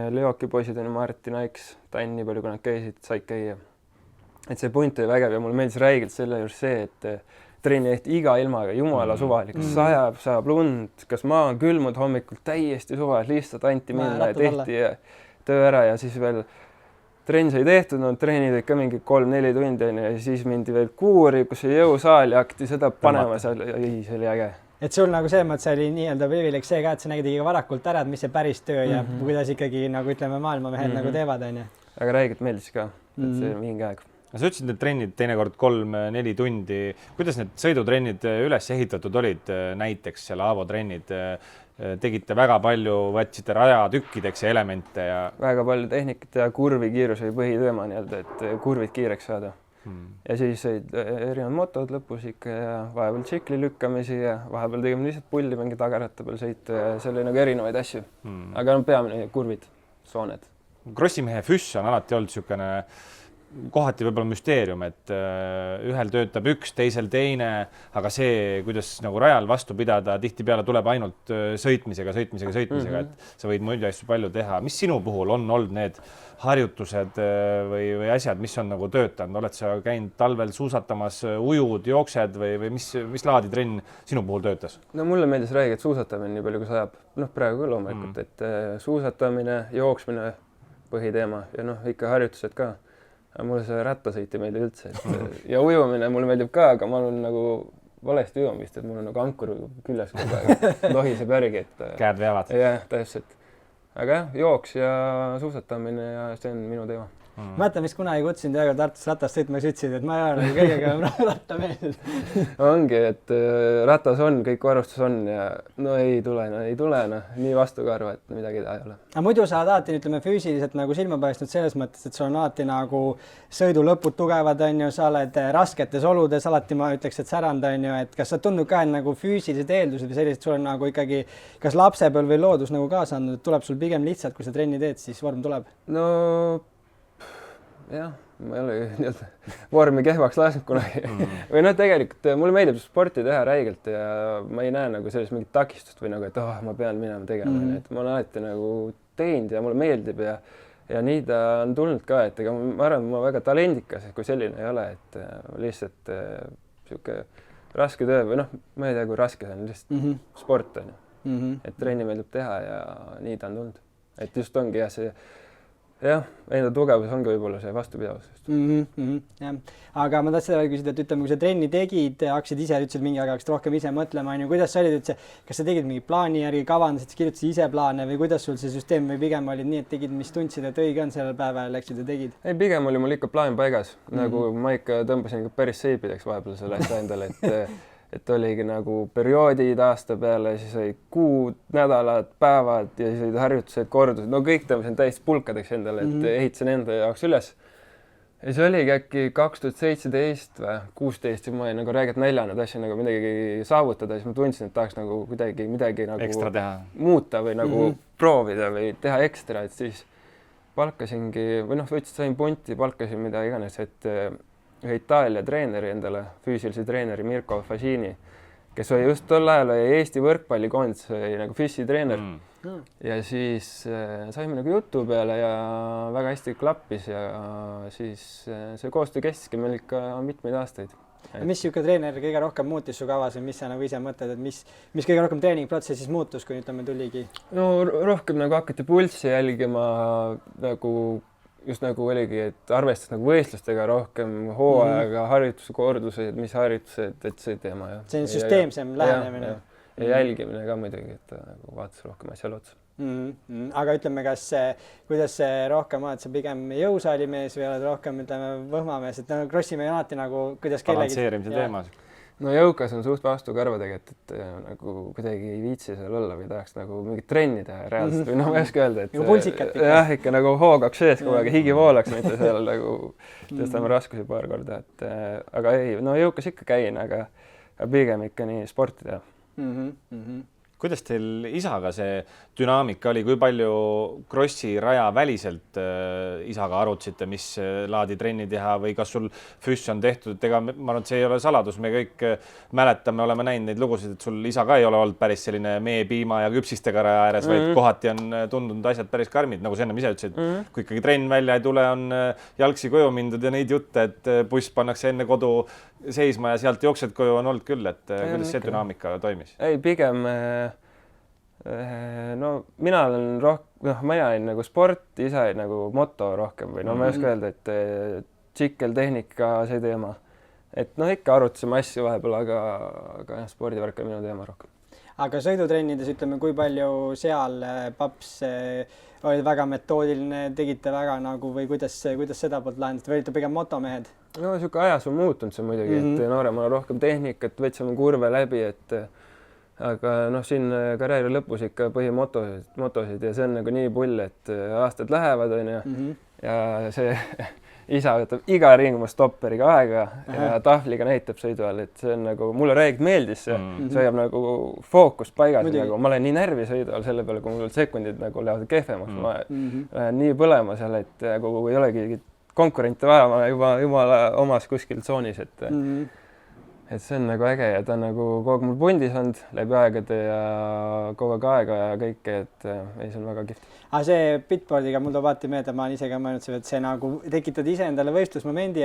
Leoki poisid on ju Martin Aiks, Tann, nii palju kui nad käisid, said käia. Et see punt oli vägev ja mulle meeldis räigelt selle juures see, et trenni ehti iga ilmaga, jumala suvali, kas sajab lund, kas maa on külmud hommikul, täiesti suvali, lihtsalt anti minna ja tehti töö ära ja siis veel trenn sai tehtud, no treenid ikka mingi 3-4 tundi ja siis mindi veel kuuri, kus oli jõusaal ja hakati seda panema seal. Ei, see oli äge. Et sul nagu see mõttes oli nii-öelda privileeg see ka, et sa nägid ikka varakult ära, et mis see päris töö ja kuidas ikkagi nagu ütleme maailmamehed nagu teevad, on ju. Aga räägid meeldis ka, et see mingi aeg. Sa ütlesid, et trennid teinekord 3-4 tundi. Kuidas need sõidutrennid üles ehitatud olid? Näiteks seal Aavo trennid tegite väga palju, võtsite rajatükkideks ja elemente ja... Väga palju tehnikat ja kurvi kiirus oli põhiteema nii-öelda, et kurvid kiireks saada. Ja siis olid erinevad motod lõpus ikka ja vahepeal tsikli lükkamisi ja vahepeal tegime lihtsalt pulli mingi tagaratta peal sõita ja seal oli nagu erinevaid asju. Aga on peamine kurvid, sooned. Krossimehe füss on alati olnud niisugune kohati võib-olla müsteerium, et ühel töötab üks, teisel teine, aga see, kuidas nagu rajal vastu pidada, tihtipeale tuleb ainult sõitmisega, et sa võid muidu asju palju teha. Mis sinu puhul on olnud need harjutused või asjad, mis on nagu töötanud? Oled sa käinud talvel suusatamas, ujud, jooksed või mis laadi trenn sinu puhul töötas? No mulle meeldis räägida, et suusatamine nii palju, kui sajab. Praegu loomulikult, et suusatamine, jooksmine põhiteema ja ikka harjutused ka. Mulle see rattasõit ei meeldi üldse. Ja ujumine mulle meeldib ka, aga ma olen nagu valesti ujumist, et mul on nagu ankur küljes kogu aeg. Lohiseb järgi, et... Käed veavad. Jah, täpselt. Aga jooks ja suusatamine ja see on minu teema. Mäletan, mis kunagi kutsusin teaga Tartus ratast sõitma, siis ütlesid, et ma ei ole nagu kõigega rattamees. Ongi, et ratas on, kõik varustus on ja no ei tule, nii vastu ka arva, et midagi ei ole. Aga muidu sa oled alati, ütleme, füüsiliselt nagu silma paistnud selles mõttes, et sul on alati nagu sõidu lõpud tugevad, on ju, sa oled rasketes oludes, alati ma ütleks, et särand, on ju, et kas sa tundnud ka nagu füüsilised eeldused või sellised, sul on nagu ikkagi kas lapsepõlv või loodus nagu kaasa andnud, et tuleb sul pigem lihtsalt, kui sa trenni teed, siis vorm tuleb? No jah, ma ei ole nii-öelda vormi kehvaks laasnud kunagi. Või tegelikult mulle meeldib sporti teha räigelt ja ma ei näe nagu sellest mingit takistust või nagu, et ma pean minema tegema. Et ma olen alati nagu teinud ja mulle meeldib ja nii ta on tulnud ka, et ega ma arvan, et ma väga talendikas, kui selline ei ole, et lihtsalt sihuke raske töö või ma ei tea, kui raske see on, lihtsalt sport on ju. Et trenni meeldib teha ja nii ta on tulnud. Et just ongi see jah, enda tugevus ongi võib-olla see vastupidavus. Aga ma tahtsin seda küsida, et ütleme, kui sa trenni tegid, hakkasid ise, ütlesid mingi aeg hakkasid rohkem ise mõtlema, kuidas sa olid üldse, kas sa tegid mingi plaani järgi, kavandasid, kirjutasid ise plaane või kuidas sul see süsteem või pigem olid nii, et tegid, mis tundsid, et õige on sellel päeval, läksid ja tegid? Ei, pigem oli mul ikka plaan paigas, nagu ma ikka tõmbasin päris seipideks vahepeal selle asja endale, et oligi nagu perioodid aasta peale, siis oli kuud, nädalad, päevad ja siis olid harjutused, kordused, no kõik tõmbasin täiesti pulkadeks endale, et ehitasin enda jaoks üles. Ja see oligi äkki 2017 või 16 ja ma olin nagu räägid näljanud asja nagu midagi saavutada, siis ma tundsin, et tahaks nagu midagi nagu ekstra teha, muuta või nagu proovida või teha ekstra, et siis palkasingi või sain punti, palkasin mida iganes, et ühe Itaalia treeneri endale, füüsilise treeneri Mirko Fasini, kes oli just tol ajal Eesti võrkpallikoondis nagu füsitreener. Ja siis saime nagu jutu peale ja väga hästi klappis ja siis see koostöö kestiski meil ikka mitmeid aastaid. Mis siuke treener kõige rohkem muutis su kavas või mis sa nagu ise mõtled, et mis kõige rohkem treeningprotsessis muutus, kui ütleme tuligi? No rohkem nagu hakati pulssi jälgima nagu just nagu oligi, et arvestas nagu võistlustega rohkem hooajaga, harjutuse kordused, mis harjutused, et see teema. Ja. See on süsteemsem lähenemine. Ja jälgimine ka muidugi, et nagu vaatas rohkem asjale otsa. Aga ütleme, kuidas see rohkem oled, sa pigem jõusaalimees või oled rohkem, ütleme, võhmamees, et krossimehe alati nagu, kuidas kellegi... Balanseerimise teema. No jõukas on suht vastu karvadega, et nagu kuidagi ei viitsi seal olla või tahaks nagu mingit trenni teha reaalselt või ma ei oska öelda, et pulsikat ikka. Jah, ikka nagu hoogaks sees kogu aeg, higi voolaks, mitte seal nagu tõstame raskusi paar korda, et aga ei, no jõukas ikka käin, aga pigem ikka nii sporti teha. Kuidas teil isaga see dünaamika oli, kui palju krossi raja väliselt isaga arutasite, mis laadi trenni teha või kas sul füss on tehtud, et ega ma arvan, et see ei ole saladus, me kõik mäletame, oleme näinud neid lugusid, et sul isa ka ei ole olnud päris selline mee, piima ja küpsistega raja ääres, vaid kohati on tundunud asjad päris karmid, nagu sa enne ise ütlesid, kui ikkagi trenn välja ei tule, on jalgsi koju mindud ja neid jutte, et buss pannakse enne kodu seisma ja sealt jooksed koju on olnud küll, et kuidas see dünaamika toimis? Ei, pigem No mina olen mina olin nagu sport, ise olin nagu moto rohkem või ma ei oska öelda, et tsikkeltehnika see teema. Et ikka arutasime asju vahepeal, aga spordivärk on minu teema rohkem. Aga sõidutrennides ütleme, kui palju seal paps olid väga metoodiline, tegite väga nagu või kuidas seda poolt lahendate või olite pigem motomehed? No siuke ajas on muutunud see muidugi, et nooremana rohkem tehnikat, võtsime kurve läbi, aga siin karjääri lõpus ikka põhimotosid ja see on nagu nii pull, et aastad lähevad ja see isa võtab iga ringu stopperiga aega ja tahvliga näitab sõidu all, et see on nagu, mulle räägib meeldis see, see hoiab nagu fookust paigas, nagu ma olen nii närvi sõidu all selle peale, kui mul sekundid nagu lähevad kehvemaks, ma lähen nii põlema seal, et kui ei olegi konkurente vaja, ma juba jumala omas kuskil tsoonis, et see on nagu äge ja ta on nagu kogu aeg mul pundis olnud läbi aegade ja kogu aeg aega ja kõike, et see on väga kihvt. Aga see pitboardiga mul toob vaati meelde, ma olen ise ka mõelnud, et see nagu tekitad ise endale võistlusmomendi,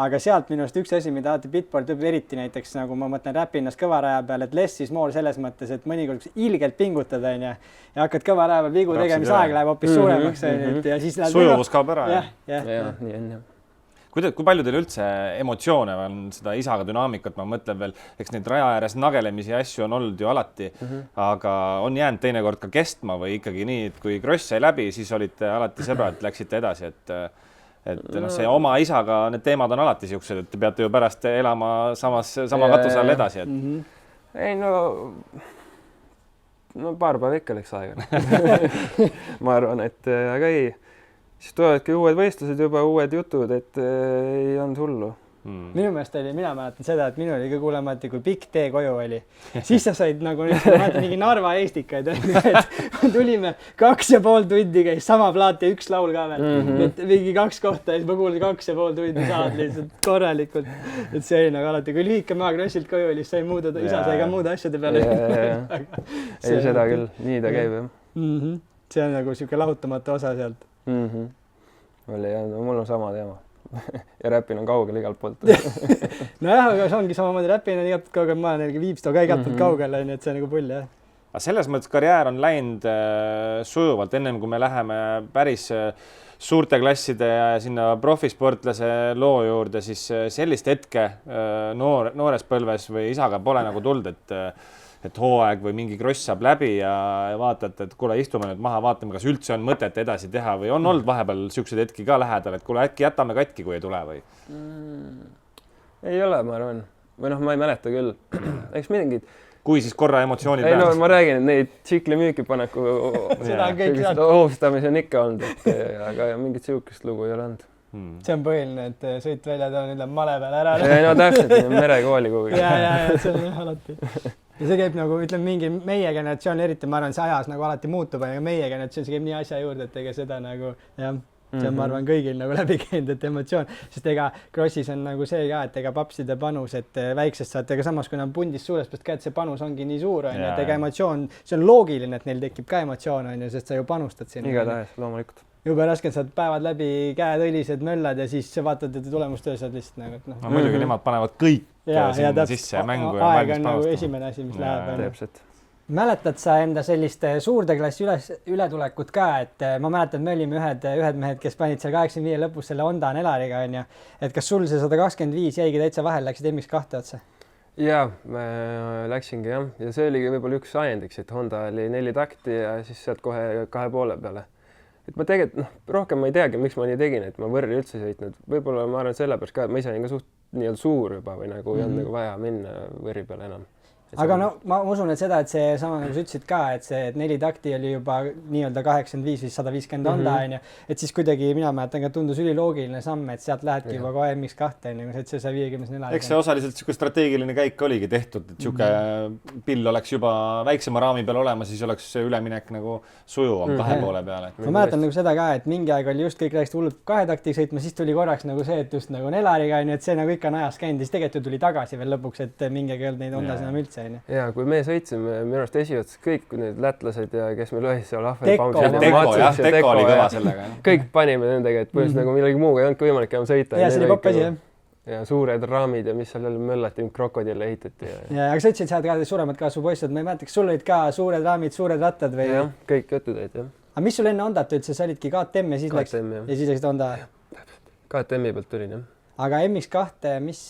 aga sealt minu arust üks asi, mida alati pitboard võib eriti näiteks, nagu ma mõtlen räpinnas kõvaraja peal, et less is more selles mõttes, et mõnikord ilgelt pingutad ja hakkad kõvaraja peal vigu tegemise aeg läheb hoopis suuremaks ja siis sujuvus kaob ära. Ja, nii on jah. Kui palju teil üldse emotsioone on seda isaga dünaamikat, ma mõtlen veel, eks neid raja ääres nagelemisi asju on olnud ju alati, aga on jäänud teinekord ka kestma või ikkagi nii, et kui kross sai läbi, siis olite alati sõbrad, läksite edasi, et see oma isaga need teemad on alati siuksed, et te peate ju pärast elama sama katuse all edasi. Ei paar päeva ikka läks aega. Ma arvan, et aga ei. Siis tulevadki uued võistlused juba, uued jutud, et ei olnud hullu. Minu meelest mina mäletan seda, et minu oli ka kuulemati, kui pikk tee koju oli. Siis sa said nagu mingi Narva eestikaid, et tulime 2,5 tundi käis sama plaat ja üks laul ka veel. Et mingi 2 kohta ja siis ma kuulsin 2,5 tundi saad lihtsalt korralikult. Et see oli nagu alati, kui lühike maa krossilt koju oli, siis isa sai ka muude asjade peale. Ei, seda küll, nii ta käib jah. See on nagu siuke lahutamatu osa sealt. Oli jah, mul on sama teema ja räpin on kaugel igalt poolt. Nojah, aga see ongi samamoodi, räpin on igalt poolt kaugel, ma olen Viipstoo ka igalt poolt kaugel, et see on nagu pull jah. Aga selles mõttes karjäär on läinud sujuvalt, ennem kui me läheme päris suurte klasside ja sinna profisportlase loo juurde, siis sellist hetke noores põlves või isaga pole nagu tulnud, et hooaeg või mingi kross saab läbi ja vaatate, et kuule, istume nüüd maha, vaatame, kas üldse on mõtet edasi teha või on olnud vahepeal siukseid hetki ka lähedal, et kuule, äkki jätame katki, kui ei tule või? Ei ole, ma arvan. Või ma ei mäleta küll. Eks mingid... Kui siis korra emotsioonid ei, ma räägin, et neid tsiklimüüki paneku ohustamisi on ikka olnud, aga mingit siukest lugu ei ole olnud. See on põhiline, et sõit välja toon, ütleb male peale ära. No täpselt, merekooli kuhugi. Ja, see on alati. Ja see käib nagu, ütleme, mingi meie generatsioon, eriti ma arvan, see ajas nagu alati muutub, aga meie generatsioon, see käib nii asja juurde, et ega seda nagu, jah, see on, ma arvan, kõigil nagu läbi käinud, et emotsioon, sest ega krossis on nagu see ka, et ega papside panus, et väiksest saate, ega samas, kui nad pundis suurest peast ka, et see panus ongi nii suur, et ega emotsioon, see on loogiline, et neil tekib ka emotsioon, sest sa ju panustad sinna. Igatahes, loomulikult. Jube raske, saad päevad läbi käed õlised möllad ja siis vaatad, et tulemustöö saad lihtsalt nagu, et muidugi nemad panevad kõik sinna sisse ja mängu ja aeg on nagu esimene asi, mis läheb. Mäletad sa enda sellist suurde klassi ületulekut ka, et ma mäletan, me olime ühed mehed, kes panid seal 85 lõpus selle Honda Nelariga, et kas sul see 125 jäigi täitsa vahel, läksid MX2 otsa? Jaa, läksingi jah ja see oligi võib-olla üks ajendiks, et Honda oli 4 takti ja siis sealt kohe 2,5 peale. Et ma tegelikult rohkem ma ei teagi, miks ma nii tegin, et ma võrri üldse sõitnud. Võib-olla ma arvan sellepärast ka, et ma ise olin ka suht nii-öelda suur juba või nagu ei olnud nagu vaja minna võrri peale enam. Aga no ma usun, et seda, et see sama nagu sa ütlesid ka, et see 4 takti oli juba nii-öelda 85 või 150 Honda on ja et siis kuidagi mina mäletan ka tundus üliloogiline samm, et sealt lähedki juba kohe MX2 et see 154. Eks see osaliselt siuke strateegiline käik oligi tehtud, et siuke pill oleks juba väiksema raami peal olema, siis oleks see üleminek nagu sujuvam 2,5 peale. Ma mäletan nagu seda ka, et mingi aeg oli just kõik rääksid hullult 2 takti sõitma, siis tuli korraks nagu see, et just nagu Nelariga et see nagu ikka on ajas käinud, siis tegelikult tuli tagasi veel lõpuks, et mingi aeg ei olnud neid Hondas enam üldse. Ja kui me sõitsime minu arust esiots kõik need lätlased ja kes meil olid seal Teko oli kõva sellega. Kõik panime nendega, et põhimõtteliselt nagu millegi muuga ei olnudki võimalik enam sõita. Ja see oli popp asi, jah. ja suured raamid ja mis seal möllati, krokodille ehitati. Ja, aga sa ütlesid, sa oled ka suuremad kasvupoisid, ma ei mäleta, kas sul olid ka suured raamid, suured rattad või? Jah, kõik jutud olid, jah. Aga mis sul enne Hondat üldse, sa olidki KTM ja siis KTM, ja siis läksid Honda? KTM-i pealt tulin, jah. Aga MX2, mis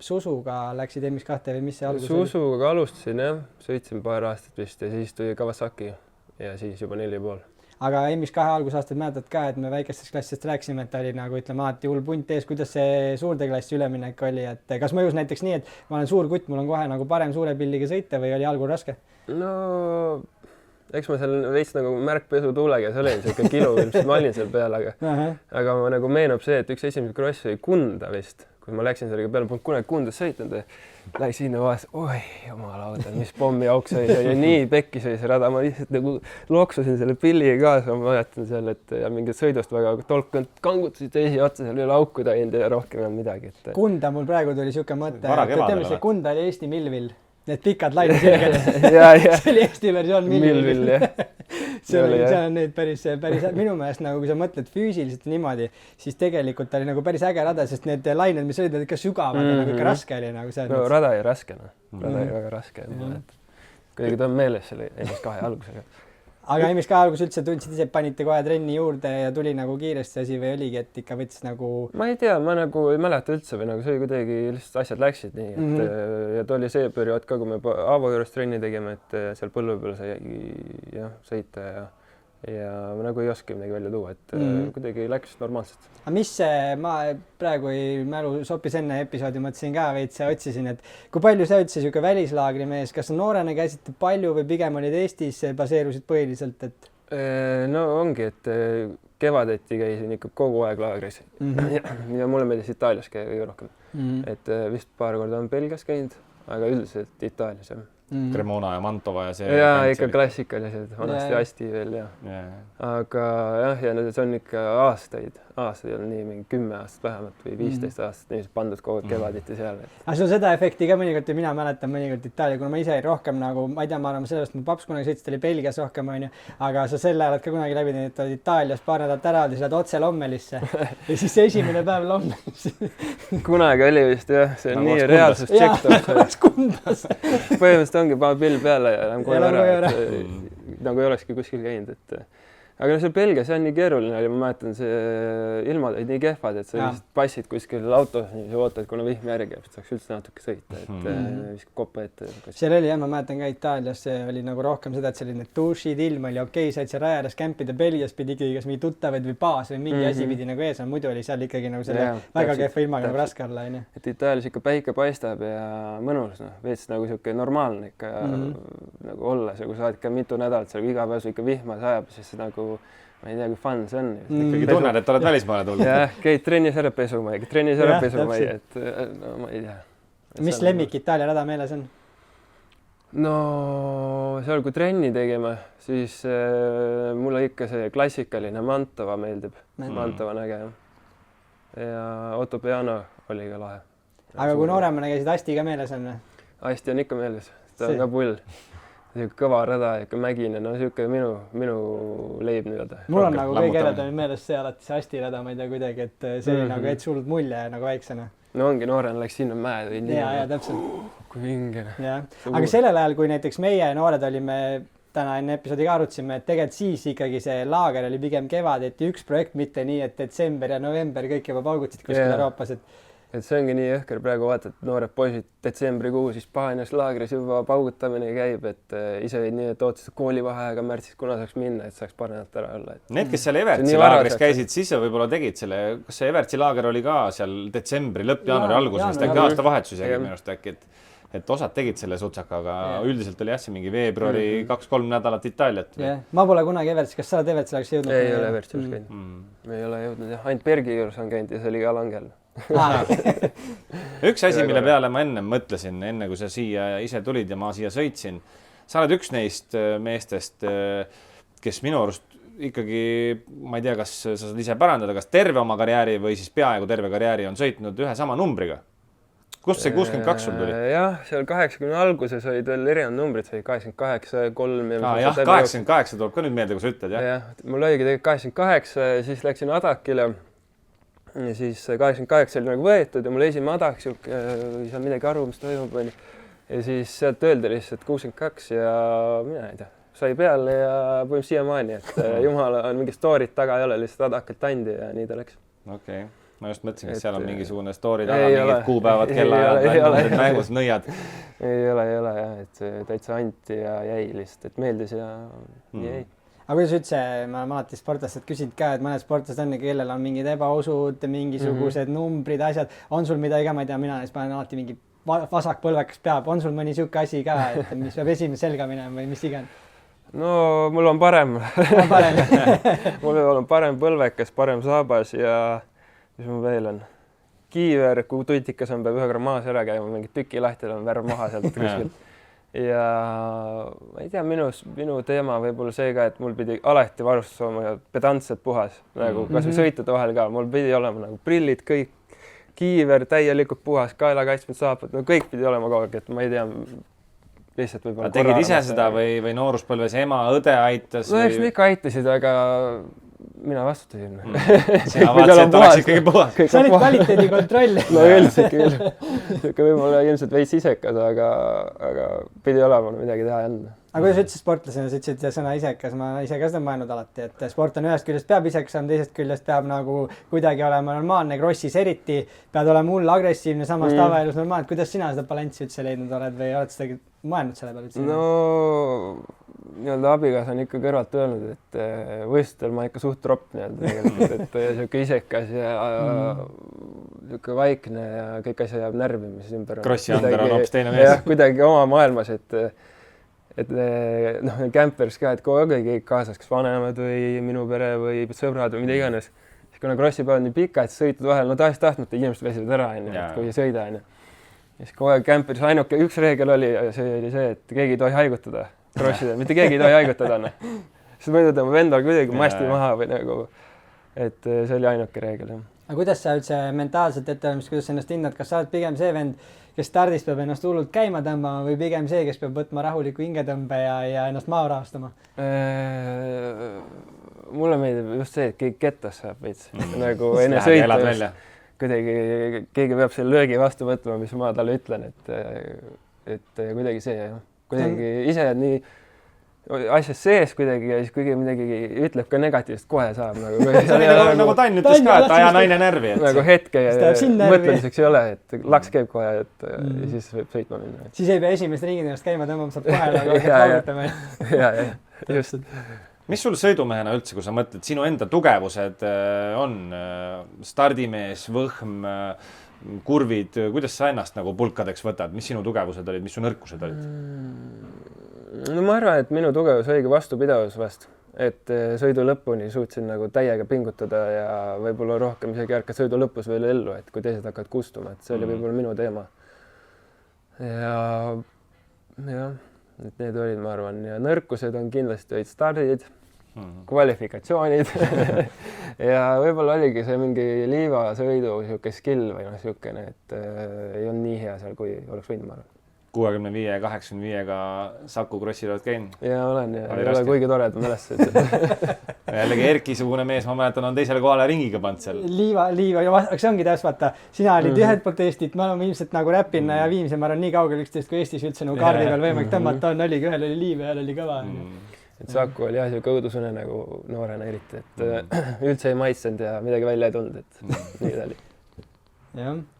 Susuga läksid MX2 või mis see algus oli? Susuga alustasin, jah. Sõitsin paar aastat vist ja siis tuli Kawasaki ja siis juba 4,5. Aga MX2 algusaastad mäletad ka, et me väikestest klassist rääkisime, et ta oli nagu ütleme alati hull punt ees, kuidas see suurde klassi üleminek oli, et kas mõjus näiteks nii, et ma olen suur kutt, mul on kohe nagu parem suure pilliga sõita või oli algul raske? No eks ma seal veits nagu märkpesu tuulega olin, siuke kilu, ilmselt ma olin seal peal, aga ma nagu meenub see, et üks esimene kross oli Kunda vist, kui ma läksin sellega peale, polnud kunagi Kundas sõitnud ja läks sinna vahest, oi jumalauda, mis pommiauks oli ja nii pekkis oli see rada, ma lihtsalt nagu loksusin selle pilliga kaasa, ma mäletan seal, et ja mingit sõidust väga tolkanud kangutasid teisi otsa seal üle auku teinud ja rohkem ei olnud midagi. Kunda mul praegu tuli siuke mõte, et see Kunda oli Eesti Millville. Need pikad lained selged. See oli Eesti versioon Millville. Seal on need päris, minu meelest nagu kui sa mõtled füüsiliselt niimoodi, siis tegelikult oli nagu päris äge rada, sest need lained, mis olid ikka sügavad ja nagu ikka raske oli nagu see. No rada oli raske, rada oli väga raske. Kuidagi ta on meeles selle MX2 algusega. Aga MX2 algus üldse tundsid ise, panite kohe trenni juurde ja tuli nagu kiiresti asi või oligi, et ikka võttis nagu... Ma ei tea, ma nagu ei mäleta üldse või nagu see kuidagi lihtsalt asjad läksid nii, et ja ta oli see periood ka, kui me Aavo juures trenni tegime, et seal põllu peal sai sõita ja ma nagu ei oska midagi välja tuua, et kuidagi läks normaalselt. Aga mis ma praegu ei mälu soppis enne episoodi, mõtlesin ka veits ja otsisin, et kui palju sa üldse siuke välislaagri mees, kas sa noorena käisite palju või pigem olid Eestis, baseerusid põhiliselt, et? No ongi, et kevadeti käisin ikka kogu aeg laagris ja mulle meeldis Itaalias käia kõige rohkem, et vist paar korda on Belgias käinud, aga üldiselt Itaalias jah. Cremona ja Mantova ja see. Ja ikka klassikalised, vanasti Asti veel ja. Aga jah, ja see on ikka aastaid on nii mingi 10 aastat vähemalt või 15 aastat nii pandud kogu aeg kevaditi seal. Aga sul seda efekti ka mõnikord ja mina mäletan mõnikord Itaalia, kuna ma ise rohkem nagu, ma ei tea, ma arvan sellest, mu paps kunagi sõitsid, oli Belgias rohkem onju, aga sa selle oled ka kunagi läbi teinud, et oled Itaalias paar nädalat ära, siis lähed otse Lommelisse ja siis esimene päev Lommelisse. Kunagi oli vist jah, see on nii reaalsus tšekk. Põhimõtteliselt ongi paar pill peale ja enam kohe ära, nagu ei olekski kuskil käinud, et aga see Belgias on nii keeruline oli, ma mäletan, see ilmad olid nii kehvad, et sa lihtsalt passid kuskil autos ja ootad, kuna vihm järgi, et saaks üldse natuke sõita, et viskab koppa ette. Seal oli jah, ma mäletan ka Itaalias, see oli nagu rohkem seda, et see oli need dušid, ilm oli okei, said seal rajades kämpida, Belgias pidi ikkagi kas mingi tuttavaid või baas või mingi asi pidi nagu ees on, muidu oli seal ikkagi nagu selle väga kehva ilmaga nagu raske olla. Et Itaalias ikka päike paistab ja mõnus, veits nagu siuke normaalne ikka nagu olla, kui sa oled ikka mitu nädalat seal iga päev ikka vihma sajab, siis nagu ma ei tea, kui fun see on. Ikkagi tunned, et oled välismaale tulnud. Jah, käid trennis ära pesuma, et no ma ei tea. Mis lemmik Itaalia rada meeles on? No seal, kui trenni tegime, siis mulle ikka see klassikaline Mantova meeldib. Mantova on äge. Ja Otto Peano oli ka lahe. Aga kui nooremana käisid, Asti ka meeles on? Asti on ikka meeles, ta on ka pull. Kõva rada, ikka mägine, no siuke minu leib nii-öelda. Mul on nagu kõige eredam meeles see alati see Asti rada, ma ei tea kuidagi, et see oli nagu et suurt mulje nagu väiksena. No ongi noorena läks sinna mäed. Ja täpselt. Kui vingene. Aga sellel ajal, kui näiteks meie noored olime, täna enne episoodi ka arutasime, et tegelikult siis ikkagi see laager oli pigem kevadeti üks projekt, mitte nii, et detsember ja november kõik juba paugutsid kuskil Euroopas, et see ongi nii jõhker praegu vaata, et noored poisid detsembrikuu siis Paanias laagris juba paugutamine käib, et ise olid nii, et ootasid koolivaheaega märtsis, kuna saaks minna, et saaks paar nädalat ära olla. Need, kes seal Evertsi laagris käisid, siis võib-olla tegid selle, kas see Evertsi laager oli ka seal detsembri lõpp, jaanuari alguses, äkki aastavahetus isegi minu arust äkki, et osad tegid selle sutsakaga, üldiselt oli jah see mingi veebruari 2-3 nädalat Itaaliat. Ma pole kunagi Evertsi, kas sa oled Evertsi laagris jõudnud? Ei ole Evertsi juures käinud. Me ei ole jõudnud jah, ainult Bergi juures on käinud ja see oli ka langel. Üks asi, mille peale ma enne mõtlesin, enne kui sa siia ise tulid ja ma siia sõitsin, sa oled üks neist meestest, kes minu arust ikkagi, ma ei tea, kas sa saad ise pärandada, kas terve oma karjääri või siis peaaegu terve karjääri on sõitnud ühe sama numbriga. Kust see 62 sul tuli? Jah, seal 80 alguses olid veel erinevad numbrid, see 88, 3 ja... Jah, 88 tuleb ka nüüd meelde, kui sa ütled, jah? Mul oligi tegelikult 88 ja siis läksin Adakile ja siis 88 oli nagu võetud ja mul esimene adaks, ei saa midagi aru, mis toimub. Ja siis sealt öeldi lihtsalt 62 ja mina ei tea, sai peale ja põhimõtteliselt siiamaani, et jumala on mingi story't taga, ei ole lihtsalt adakalt andi ja nii ta läks. Okei. Ma just mõtlesin, et seal on mingisugune story taga, mingid kuupäevad, kellaajad, mängus, nõiad. Ei ole jah, et täitsa anti ja jäi lihtsalt, et meeldis ja jäi. Aga kuidas üldse, ma olen alati sportlastelt küsinud ka, et mõned sportlased on, kellel on mingid ebausud, mingisugused numbrid, asjad. On sul midagi ka, ma ei tea, mina panen alati mingi vasak põlvekas peab. On sul mõni siuke asi ka, et mis peab esimene selga minema või mis iganes? No mul on parem. Mul on parem põlvekas, parem saabas ja mis mul veel on? Kiiver, kui tutikas on, peab ühe korra maas ära käima, mingi tüki lahti on värv maha sealt kuskilt. Ja ma ei tea, minu teema võib-olla see ka, et mul pidi alati varustus olema pedantselt puhas, nagu kas või sõitude vahel ka, mul pidi olema nagu prillid, kõik, kiiver, täielikult puhas, kaelakaitsmed saapad, no kõik pidi olema kogu aeg, et ma ei tea, lihtsalt võib-olla. Tegid ise seda või nooruspõlves ema, õde aitas? No eks me ikka aitasid, aga mina vastutasin. Sina vaatasid, et oleks ikkagi puhas. See oli kvaliteedi kontroll. No üldiselt küll. Võib-olla ilmselt veits isekas, aga pidi olema midagi teha enne. Aga kuidas üldse sportlasena, sa ütlesid sõna isekas, ma ise ka seda mõelnud alati, et sport on ühest küljest peab isekas olema, teisest küljest peab nagu kuidagi olema normaalne, crossis eriti, pead olema hull agressiivne, samas tavaelus normaalne. Kuidas sina seda balanssi üldse leidnud oled või oled seda mõelnud selle peale üldse? No nii-öelda abikaasa on ikka kõrvalt öelnud, et võistlustel ma ikka suht tropp nii-öelda, et siuke isekas ja siuke vaikne ja kõik asja jääb närvi, mis ümber on. Krossi Ander on hoopis teine mees. Jah, kuidagi oma maailmas, et noh, campers ka, et kogu aeg keegi kaasas, kas vanemad või minu pere või sõbrad või mida iganes. Siis kuna krossi päevad nii pikad, siis sõitud vahel, no tahtmata inimesed väsivad ära, kui ei sõida. Siis kogu aeg camperis ainuke üks reegel oli, see oli see, et keegi ei tohi haigutada krossida, mitte keegi ei tohi haigutada. Siis mõeldud oma vendal kuidagi masti maha või nagu, et see oli ainuke reegel. Aga kuidas sa üldse mentaalselt ettevalmist, kuidas ennast hinnad, kas sa oled pigem see vend, kes stardist peab ennast hullult käima tõmbama või pigem see, kes peab võtma rahuliku hingetõmbe ja ennast maha rahastama? Mulle meeldib just see, et keegi kettas saab veits. Nagu enne sõita kuidagi keegi peab selle löögi vastu võtma, mis ma talle ütlen, et kuidagi see, kuidagi ise nii asjast sees kuidagi ja siis kuigi midagi ütleb ka negatiivselt, kohe saab. Nagu Tann ütles ka, et aja naine närvi. Nagu hetke mõtlemiseks ei ole, et laks käib kohe ja siis võib sõitma minna. Siis ei pea esimest ringid ennast käima tõmbama, saab kohe kaugutama. Ja, just. Mis sul sõidumehena üldse, kui sa mõtled, sinu enda tugevused on stardimees, võhm, kurvid, kuidas sa ennast nagu pulkadeks võtad, mis sinu tugevused olid, mis su nõrkused olid? No ma arvan, et minu tugevus oligi vastupidavus vast, et sõidu lõpuni suutsin nagu täiega pingutada ja võib-olla rohkem isegi ärkad sõidu lõpus veel ellu, et kui teised hakkavad kustuma, et see oli võib-olla minu teema. Ja, et need olid, ma arvan, ja nõrkused on kindlasti olid stardid, kvalifikatsioonid ja võib-olla oligi see mingi liivasõidu siuke skill või siukene, et ei olnud nii hea seal, kui oleks võinud, ma arvan. 65 ja 85-ga Saku krossil oled käinud? Ja olen ja ei ole kuigi tore, et ma mälestused. Jällegi Erki-sugune mees, ma mäletan, on teisele kohale ringiga pand seal. Liiva, aga see ongi täpselt vaata, sina olid ühelt poolt Eestit, me oleme ilmselt nagu Räpina ja Viimse, ma arvan nii kaugel üksteist, kui Eestis üldse nagu kaardi peal võimalik tõmmata on, oligi ühel oli liiv ja ühel oli kõva. Et Saku oli jah siuke õudusune nagu noorena eriti, et üldse ei maitsenud ja midagi välja ei tulnud, et nii ta oli.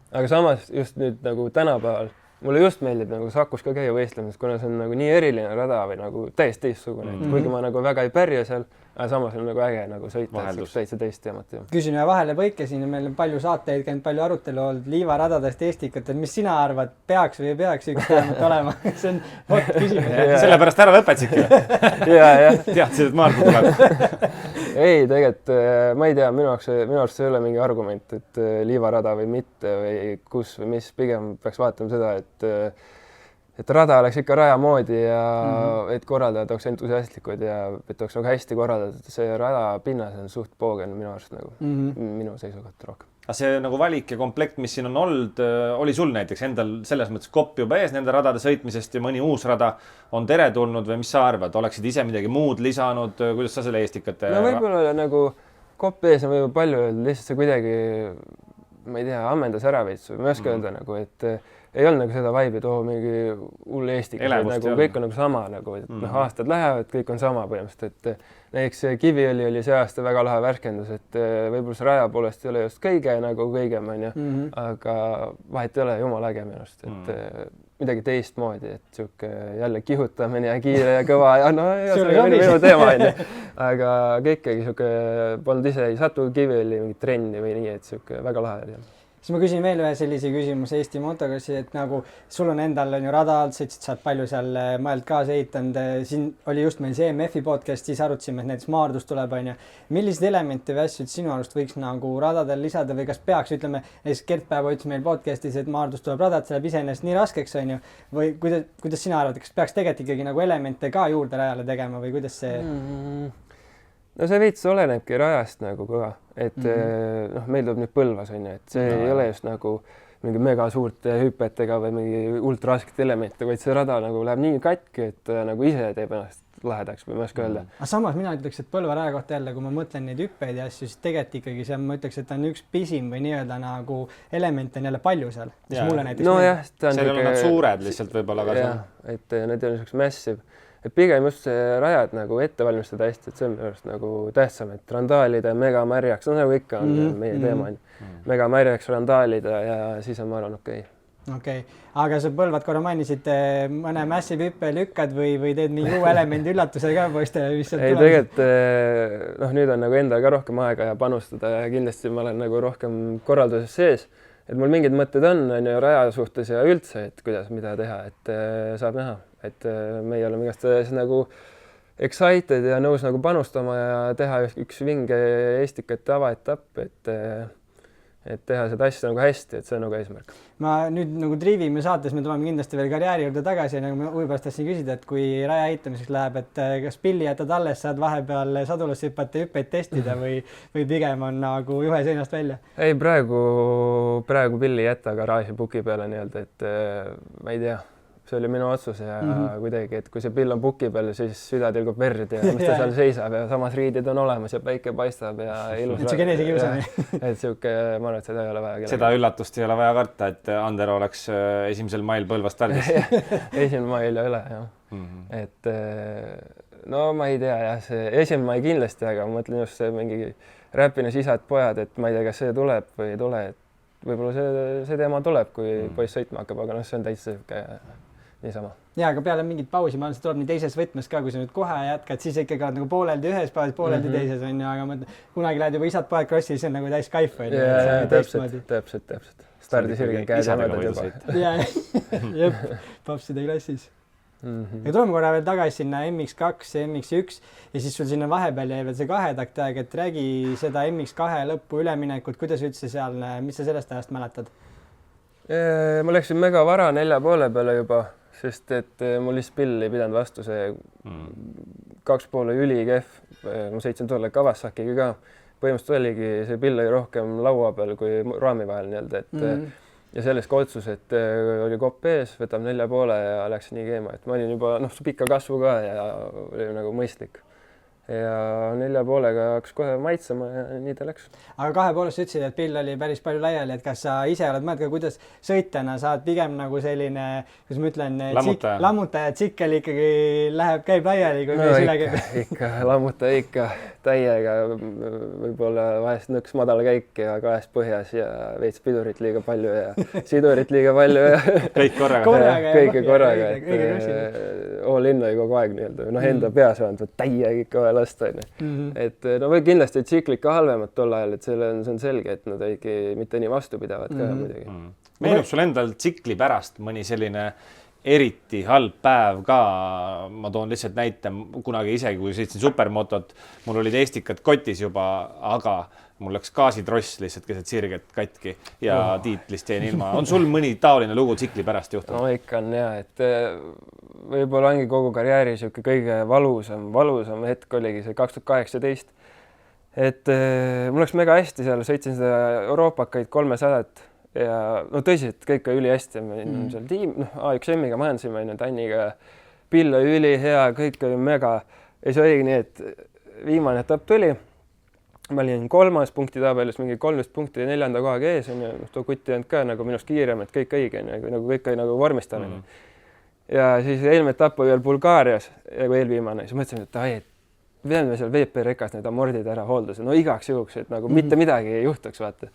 Aga samas just nüüd nagu tänapäeval mulle just meeldib nagu Sakus ka käia võistlemas, kuna see on nagu nii eriline rada või nagu täiesti teistsugune. Kuigi ma nagu väga ei pärja seal, aga samas on nagu äge nagu sõita, täitsa teist teemat. Küsin ühe vahele põike siin, meil on palju saateid käinud, palju arutelu olnud liivaradadest Eestikat, et mis sina arvad, peaks või ei peaks üks teemat olema? See on hot küsimus. Sellepärast ära lõpetasidki. Teadsid, et Marko tuleb. Ei, tegelikult ma ei tea, minu arust ei ole mingi argument, et liivarada või mitte või kus või mis, pigem peaks vaatama seda, et rada oleks ikka raja moodi ja et korraldajad oleks entusiastlikud ja et oleks nagu hästi korraldatud. See rada pinnas on suht poogen minu arust nagu minu seisukoht rohkem. Aga see nagu valik ja komplekt, mis siin on olnud, oli sul näiteks endal selles mõttes kopp juba ees nende radade sõitmisest ja mõni uus rada on teretulnud või mis sa arvad? Oleksid ise midagi muud lisanud? Kuidas sa selle Eestikate? No võib-olla nagu Kopp ees on võib-olla palju öelda, lihtsalt see kuidagi, ma ei tea, ammendas ära veits või ma ei oska öelda nagu, et ei olnud nagu seda vibe'i, et mingi hull Eesti, nagu kõik on nagu sama nagu, et aastad lähevad, kõik on sama põhimõtteliselt, et näiteks Kiviõli oli see aasta väga lahe värskendus, et võib-olla see raja poolest ei ole just kõige nagu kõigem, on ju, aga vahet ei ole, jumala äge minu arust, et midagi teistmoodi, et sihuke jälle kihutamine ja kiire ja kõva ja no see oli minu teema, on ju, aga kõikegi sihuke polnud ise, ei satu Kiviõli mingit trenni või nii, et sihuke väga lahe oli. Siis ma küsin veel ühe sellise küsimuse Eesti motokrossi, et nagu sul on endal on ju rada alt, sa ütlesid, sa oled palju seal majalt kaasa ehitanud, siin oli just meil see MF-i podcast, siis arutasime, et näiteks maardus tuleb, on ju. Milliseid elemente või asju sinu arust võiks nagu radadel lisada või kas peaks, ütleme, näiteks Gert Päeva ütles meil podcastis, et maardus tuleb radad, see läheb iseenesest nii raskeks, on ju, või kuidas sina arvad, kas peaks tegelikult ikkagi nagu elemente ka juurde rajale tegema või kuidas see No see veits olenebki rajast nagu kõva, et noh, meil tuleb nüüd Põlvas on ju, et see ei ole just nagu mingi mega suurte hüpetega või mingi ultraraskete elemente, vaid see rada nagu läheb nii katki, et nagu ise teeb ennast lahedaks või ma ei oska öelda. Aga samas mina ütleks, et Põlva raja kohta jälle, kui ma mõtlen neid hüppeid ja asju, siis tegelikult ikkagi see, ma ütleks, et on üks pisim või nii-öelda nagu elemente on jälle palju seal. No jah, seal on nad suured lihtsalt võib-olla ka seal. Et need on niisugused massive. Et pigem just see rajad nagu ette valmistada hästi, et see on minu arust nagu tähtsam, et randaalida mega märjaks, no nagu ikka on meie teema, mega märjaks randaalida ja siis on ma arvan okei. Okei, aga sa Põlvat korra mainisid, mõne massive hüppe lükkad või teed mingi uue elemendi üllatuse ka poistele, mis sealt tuleb? Ei, tegelikult noh, nüüd on nagu endal ka rohkem aega ja panustada ja kindlasti ma olen nagu rohkem korralduses sees, et mul mingid mõtted on ju raja suhtes ja üldse, et kuidas, mida teha, et saab näha, et meie oleme igastahes nagu excited ja nõus nagu panustama ja teha üks vinge Estikate avaetapp, et teha seda asja nagu hästi, et see on nagu eesmärk. Ma nüüd nagu triivime saates, me tuleme kindlasti veel karjääri juurde tagasi, nagu ma huvipärast tahtsin küsida, et kui raja ehitamiseks läheb, et kas pilli jätad alles, saad vahepeal sadulasse hüpata hüppeid testida või pigem on nagu juhe seinast välja? Ei, praegu pilli ei jäta garaaži puki peale nii-öelda, et ma ei tea. See oli minu otsus ja kuidagi, et kui see pill on puki peal, siis süda tilgub verd ja mis ta seal seisab ja samas riidid on olemas ja päike paistab ja ilus. Et see enesekiusamine. Et siuke, ma arvan, et seda ei ole vaja. Seda üllatust ei ole vaja karta, et Andero oleks 1. mail Põlvast väljas. 1. mail ja üle, jah. Et no ma ei tea, jah, see 1. mai kindlasti, aga ma mõtlen just see mingi räpines isad, pojad, et ma ei tea, kas see tuleb või ei tule. Võib-olla see teema tuleb, kui poiss sõitma hakkab, aga see on täitsa niisama. Ja, aga peale mingit pausi, ma arvan, see tuleb nii teises võtmes ka, kui sa nüüd kohe jätkad, siis ikkagi oled nagu pooleldi ühes päevas, pooleldi teises on ju, aga mõtlen, kunagi lähed juba isad poed krossi, siis on nagu täis kaif. Täpselt. Stardisirgel käed jämedad juba. Jep, papside klassis. Ja tuleme korra veel tagasi sinna MX2, MX1 ja siis sul sinna vahepeal jäi veel see 2-takti aeg, et räägi seda MX2 lõppu üleminekut, kuidas üldse seal, mis sa sellest ajast mäletad? Ma läksin mega vara 4,5 peale juba, sest et mul lihtsalt pill ei pidanud vastu see 2,5 ülikehv. Ma sõitsin tolle Kawasakiga ka. Põhimõtteliselt oligi see pill oli rohkem laua peal kui raami vahel nii-öelda, et ja sellest ka otsus, et oli kopp ees, võtab 4,5 ja läks nii keema, et ma olin juba pika kasvu ka ja oli nagu mõistlik. Ja 4,5-ga hakkas kohe maitsema ja nii ta läks. Aga 2,5 sa ütlesid, et pill oli päris palju laiali, et kas sa ise oled mõelnud ka, kuidas sõitjana saad pigem nagu selline, kuidas ma ütlen, lammutaja tsikkel ikkagi käib laiali, kui mees üle käib? Ikka, lammutaja ikka täiega, võib-olla vahest nõks madala käik ja kahest põhjas ja veits pidurit liiga palju ja sidurit liiga palju ja kõik korraga. Kõike korraga, et all in oli kogu aeg nii-öelda, enda peas on täiega ikka vaja lasta, et no või kindlasti tsiklik ka halvemad tol ajal, et see on selge, et nad ei mitte nii vastupidavad ka muidugi. Meenub sul endal tsikli pärast mõni selline eriti halb päev ka, ma toon lihtsalt näite, kunagi isegi kui sõitsin supermotot, mul olid Estikad kotis juba, aga mul läks gaasitross lihtsalt keset sirget katki ja tiitlist jäin ilma. On sul mõni taoline lugu tsikli pärast juhtunud? No ikka on jah, et võib-olla ongi kogu karjääri siuke kõige valusam hetk oligi see 2018. Et mul läks mega hästi seal, sõitsin seda Euroopakaid 300 ja no tõsiselt kõik oli üli hästi. Ma olin seal tiim, A1M-iga majandasime, Tanniga pill oli üli hea, kõik oli mega. Ja see oligi nii, et viimane etapp tuli. ma olin 3. punkti tabelis mingi 13 punkti 4. kohaga ees on ju, too kutt ei olnud ka nagu minust kiirem, et kõik õige on ju, nagu kõik oli nagu vormistanud. Ja siis eelmine etapp oli veel Bulgaarias, eelviimane, siis mõtlesin, et ai, peame seal VP rekas need amordid ära hooldada, no igaks juhuks, et nagu mitte midagi ei juhtuks, vaata.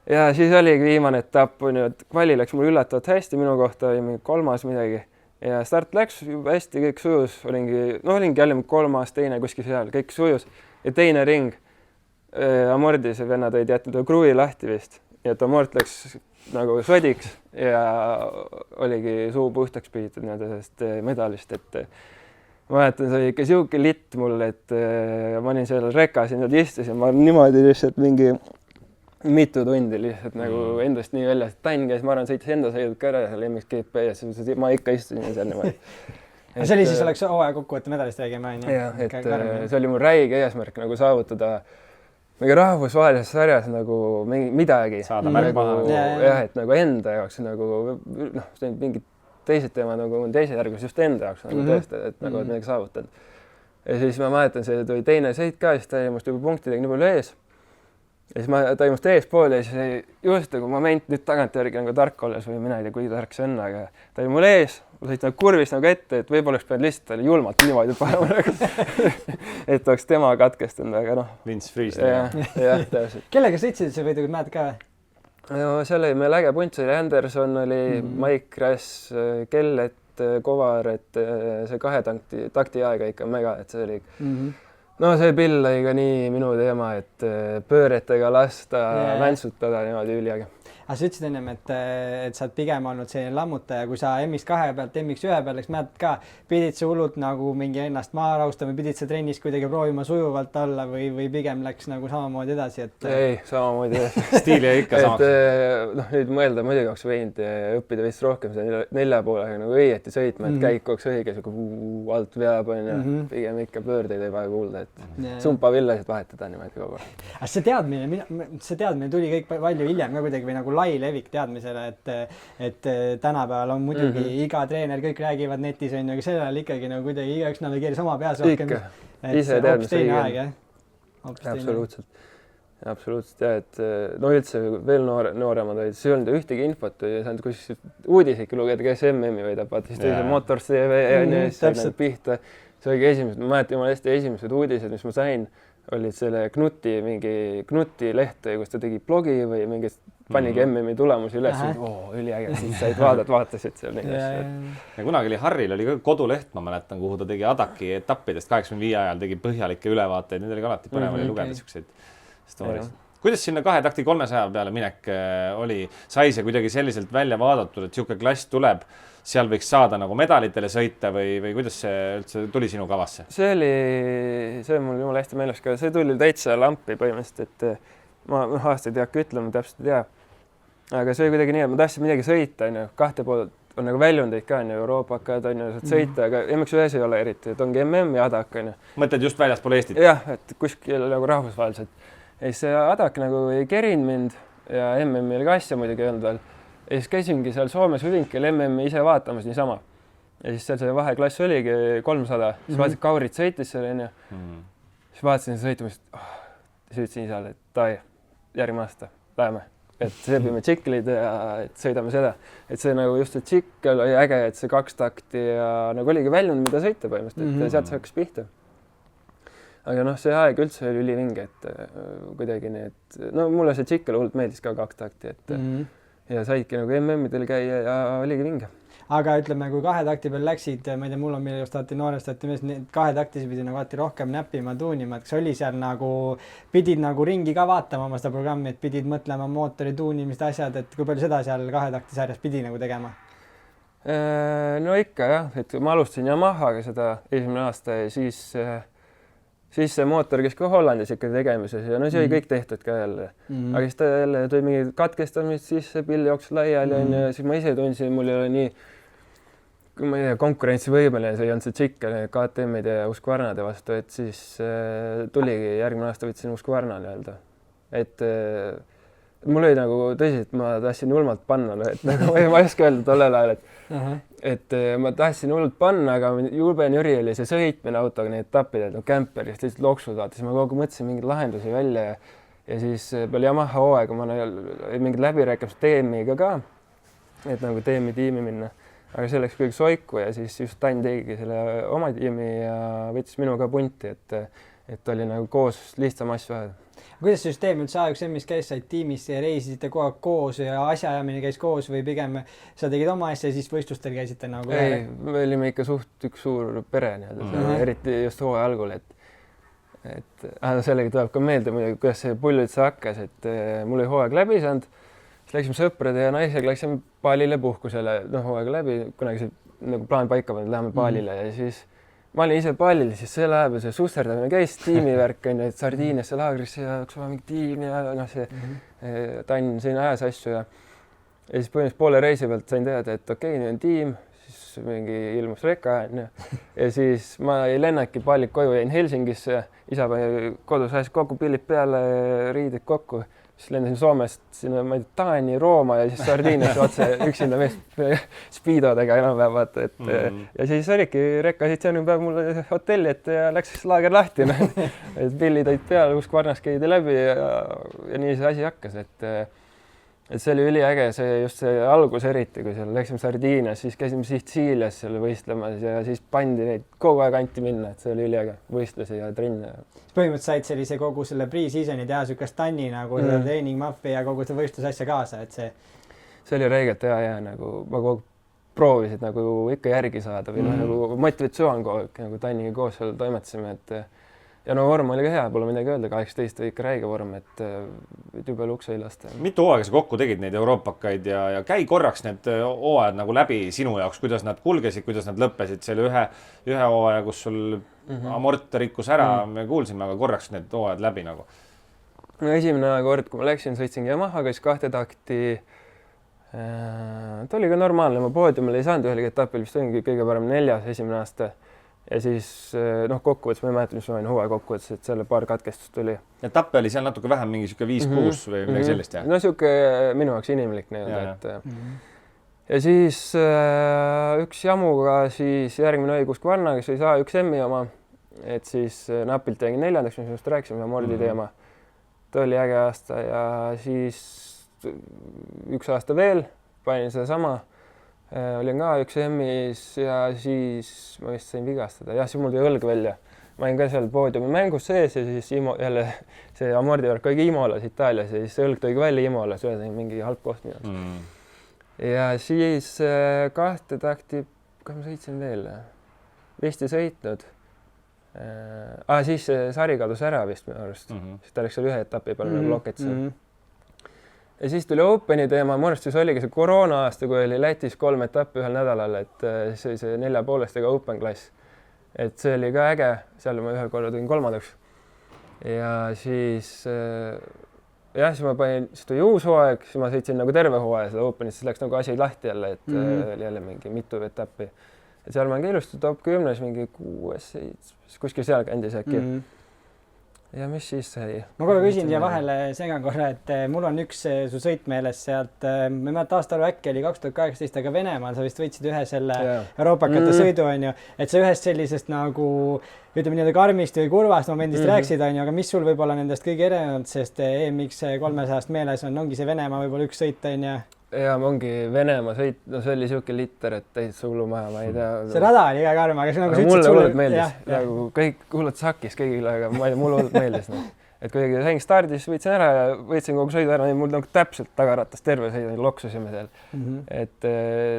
Ja siis oligi viimane etapp, on ju, et kvali läks mul üllatavalt hästi, minu kohta oli mingi 3. midagi ja start läks juba hästi, kõik sujus, olingi jälle 3., 2. kuskil seal, kõik sujus ja teine ring amordis ja vennad olid jätnud kruvi lahti vist, ja et amort läks nagu sodiks ja oligi suu puhtaks pihitud nii-öelda sellest medalist, et ma mäletan, see oli ikka siuke litt mul, et ma olin seal rekas ja nüüd istusin, ma niimoodi lihtsalt mingi mitu tundi lihtsalt nagu endast nii väljas, et Tann käis, ma arvan, sõitis enda sõidud ka ära seal MXGP ja siis ma ikka istusin seal niimoodi. See oli siis oleks hooaja kokkuvõtte medalist räägime, on ju? Jah, et see oli mu räige eesmärk nagu saavutada mingi rahvusvahelises sarjas nagu midagi. Saada märk maha. Jah, et nagu enda jaoks nagu, noh, see on mingid teised teemad nagu teise järgus just enda jaoks nagu tõestada, et nagu midagi saavutanud. Ja siis ma mäletan, see tuli teine sõit ka, siis ta oli must juba punktidega nii palju ees. Ja siis ma toimust eespool ja siis just nagu moment nüüd tagantjärgi nagu tark olles või mina ei tea, kui tark see on, aga ta oli mul ees, ma sõit nagu kurvis nagu ette, et võib-olla oleks pidanud lihtsalt talle julmalt niimoodi panema nagu, et oleks tema katkestanud, aga noh. Vince Freeze. Jah, täpselt. Kellega sõitsid see võidu, mäletad ka või? No seal oli meil äge punts, oli Anderson, oli Mike Rass, Kellet, Kovar, et see 2 takti aega ikka mega, et see oli no see pill oli ka nii minu teema, et pööretega lasta, väntsutada niimoodi üliäge. Aga sa ütlesid ennem, et sa oled pigem olnud selline lammutaja, kui sa MX2 pealt MX1 peal läks, mäletad ka, pidid sa hullult nagu mingi ennast maha rahustama, pidid sa trennis kuidagi proovima sujuvalt olla või pigem läks nagu samamoodi edasi, et... Ei, samamoodi edasi. Stiil jäi ikka samaks. Et noh, nüüd mõelda muidugi oleks võinud õppida vist rohkem seda 4 poolega nagu õieti sõitma, et käik oleks õige, alt veab on ja pigem ikka pöördeid ei vaja kuulda, et sumpavillasid vahetada niimoodi kogu aeg. Aga see teadmine tuli kõik palju hiljem ka kuidagi või nagu lai levik teadmisele, et tänapäeval on muidugi iga treener, kõik räägivad netis on ju, aga sellel ikkagi nagu kuidagi igaüks navigeeris oma peas rohkem. Ikka, ise teadmise õige. Absoluutselt ja, et no üldse veel nooremad olid, see ei olnud ühtegi infot või ei saanud kuskil uudiseid lugeda, kes MM-i võidab, vaata siis teise Motors TV ja siis pihta. See oligi esimesed, ma mäletan jumala hästi esimesed uudised, mis ma sain, olid selle Knuti leht, kus ta tegi blogi või mingit panigi MM-i tulemusi üles, üliäge, siis said vaatasid seal neid asju. Ja kunagi oli Harril oli ka koduleht, ma mäletan, kuhu ta tegi Adaki etappidest 85 ajal, tegi põhjalikke ülevaateid, need oli ka alati põnev oli lugeda siukseid stories. Kuidas sinna 2 takti 300 peale minek oli? Sai see kuidagi selliselt välja vaadatud, et siuke klass tuleb, seal võiks saada nagu medalitele sõita või kuidas see üldse tuli sinu kavasse? See on mul jumala hästi meeles ka, see tuli täitsa lampi põhimõtteliselt, et ma aastaid ei hakka ütlema, täpselt ei tea. Aga see oli kuidagi nii, et ma tahtsin midagi sõita, on ju, 2 poolt on nagu väljundeid ka, on ju, Euroopakad on ju, saad sõita, aga MX1 ei ole eriti, et ongi MM ja Adak, on ju. Mõtled just väljaspool Eestit? Jah, et kuskil nagu rahvusvaheliselt. Ja siis see Adak nagu ei kerinud mind ja MM-i oli ka asja muidugi öelnud veel. Ja siis käisingi seal Soomes Hyvinkel MM-i ise vaatamas niisama. Ja siis seal see vaheklass oligi 300, siis vaatasin, et Kaurit sõitis seal, on ju. Siis vaatasin sõitumist, siis ütlesin isale, et tai, järgmine aasta, läheme. Et sebime tšiklid ja et sõidame seda. Et see nagu just see tšikkel oli äge, et see 2 takti ja nagu oligi väljund, mida sõita põhimõtteliselt, et sealt see hakkas pihta. Aga noh, see aeg üldse oli ülivinge, et kuidagi need, no mulle see tšikkel hullult meeldis ka 2 takti, et ja saidki nagu MM-idel käia ja oligi vinge. Aga ütleme, kui 2 takti peal läksid, ma ei tea, mul on meil just alati noorest mees, 2 taktisi pidi nagu alati rohkem näppima, tuunima, et kas oli seal nagu, pidid nagu ringi ka vaatama oma seda programmi, et pidid mõtlema mootori tuunimist asjad, et kui palju seda seal 2 takti sarjas pidi nagu tegema? No ikka jah, et ma alustasin Yamahaga seda esimene aasta ja siis see mootor käis ka Hollandis ikka tegemises ja no see oli kõik tehtud ka jälle. Aga siis ta jälle tõi mingi katkestamist, siis see pill jooksis laiali ja siis ma ise tundsin, mul ei ole nii, kui ma ei tea, konkurentsivõimeline, see ei olnud see tšikkel KTM-ide ja Husqvarnade vastu, et siis tuligi järgmine aasta võtsin Husqvarna nii-öelda. Et mul oli nagu tõsiselt, ma tahtsin julmalt panna, et nagu ma ei oska öelda tollel ajal, et ma tahtsin hullult panna, aga jube nüri oli see sõitmine autoga, need etapid, et kämperist lihtsalt loksud vaata, siis ma kogu mõtlesin mingeid lahendusi välja ja siis peale Yamaha hooaega ma mingid läbirääkimised TM-iga ka, et nagu TM-i tiimi minna, aga see läks kõik soiku ja siis just Tann tegigi selle oma tiimi ja võttis minuga punti, et oli nagu koos lihtsam asju ajada. Kuidas süsteem üldse A1M-is käis, said tiimis ja reisisite kogu aeg koos ja asjaajamine käis koos või pigem sa tegid oma asja ja siis võistlustel käisite nagu? Ei, me olime ikka suht üks suur pere eriti just hooaja algul, et sellega tuleb ka meelde muidugi, kuidas see pull üldse hakkas, et mul oli hooaeg läbi saanud, siis läksime sõprade ja naisega läksime paalile puhkusele, hooaega läbi, kunagi see nagu plaan paika pannud, läheme paalile ja siis ma olin ise pallil, siis selle aja peal see susserdamine käis, tiimivärk on ju, et Sardiiniasse laagrisse ja üks mingi tiim ja see Tann siin ajas asju ja siis põhimõtteliselt poole reisi pealt sain teada, et okei, nüüd on tiim, siis mingi ilmus reka ja siis ma jäin lennaki pallilt koju, jäin Helsingisse, isa pani kodus asjad kokku, pillid peale, riided kokku, siis lendasin Soomest sinna, ma ei tea, Taani, Rooma ja siis Sardiiniasse otse üksinda meest speedodega enam-vähem vaata, et ja siis oligi rekka siit järgmine päev mulle hotelli ette ja läks laager lahti, et pillid olid peal, Usk-Varnas käidi läbi ja nii see asi hakkas, et see oli üliäge, just see algus eriti, kui seal läksime Sardiinias, siis käisime Sitsiilias seal võistlemas ja siis pandi neid kogu aeg anti minna, et see oli üliäge võistlusi ja trenne. Põhimõtteliselt said sellise kogu selle pre-seasoni teha sükast Tanni nagu treening-mappi ja kogu see võistlusasja kaasa, et see oli reegelt hea nagu ma kogu proovisid nagu ikka järgi saada või nagu motivatsioon kogu aeg nagu Tanniga koos seal toimetasime, et ja no vorm oli ka hea, pole midagi öelda, 18 oli ikka räige vorm, et jube lukse ei lasta. Mitu hooaega sa kokku tegid neid euroopakaid ja käi korraks need hooajad nagu läbi sinu jaoks, kuidas nad kulgesid, kuidas nad lõppesid selle ühe hooaja, kus sul amort rikkus ära, me kuulsime, aga korraks need hooajad läbi nagu. No esimene kord, kui ma läksin, sõitsin Yamahaga, siis 2 takti. Ta oli ka normaalne, ma poodiumil ei saanud ühelegi etapil, vist ongi kõige parem 4. esimene aasta. Ja siis kokkuvõttes, ma ei mäleta, mis ma olin hooaja kokkuvõttes, et selle paar katkestust tuli. Etappe oli seal natuke vähem, mingi siuke 5-6 või midagi sellist, jah? No siuke minu jaoks inimlik nii-öelda, et ja siis üks jamuga, siis järgmine oli Usk-Varna, kes oli A1M-i oma, et siis napilt jäin 4. mis me just rääkisime, Mordi teema. Ta oli äge aasta ja siis üks aasta veel, panin seda sama. Olin ka A1M-is ja siis ma vist sain vigastada. Jah, siis mul tuli õlg välja. Ma olin ka seal poodiumi mängus sees ja siis jälle see amordi värk oligi Imolas Itaalias ja siis see õlg tõi välja Imolas, ühesõnaga mingi halb koht minu jaoks. Ja siis 2 takti, kas ma sõitsin veel? Vist ei sõitnud. Siis sari kadus ära vist minu arust. Siis ta läks seal ühe etapi peale nagu loketsi. Ja siis tuli Openi teema, mõnestus oligi see koroona aasta, kui oli Lätis 3 etappi ühel nädalal, et see 4,5 Open klass. Et see oli ka äge, seal ma ühel korral tulin 3. Ja siis, siis ma panin, siis tuli uus hooaeg, siis ma sõitsin nagu terve hooaja seda Openit, siis läks nagu asi lahti jälle, et oli jälle mingi mitu etappi. Et seal ma olen ilusti top 10, mingi 6-7, kuskil seal kandis äkki. Ja mis siis sai? Ma korra küsin siia vahele segan korra, et mul on üks su sõit meeles sealt, ma ei mäleta aasta arvu äkki oli 2018, aga Venemaal sa vist võitsid ühe selle euroopakate sõidu, on ju, et sa ühest sellisest nagu ütleme nii-öelda karmist või kurvast momendist rääksid, on ju, aga mis sul võib-olla nendest kõige erinevad, sest EMX 300 meeles ongi see Venemaa võib-olla üks sõit, on ju? Ja ongi Venemaa sõit, no see oli siuke litter, et täitsa hullumaja, ma ei tea. See rada oli ka karm, aga nagu sa ütlesid sulle. Mulle meeldis, nagu kõik hullud sakkis kõigile, aga ma ei tea, mulle meeldis. Et kuidagi sain stardis, võitsin ära ja võitsin kogu sõidu ära, mul nagu täpselt tagaratas terve sõidu, loksusime seal. Et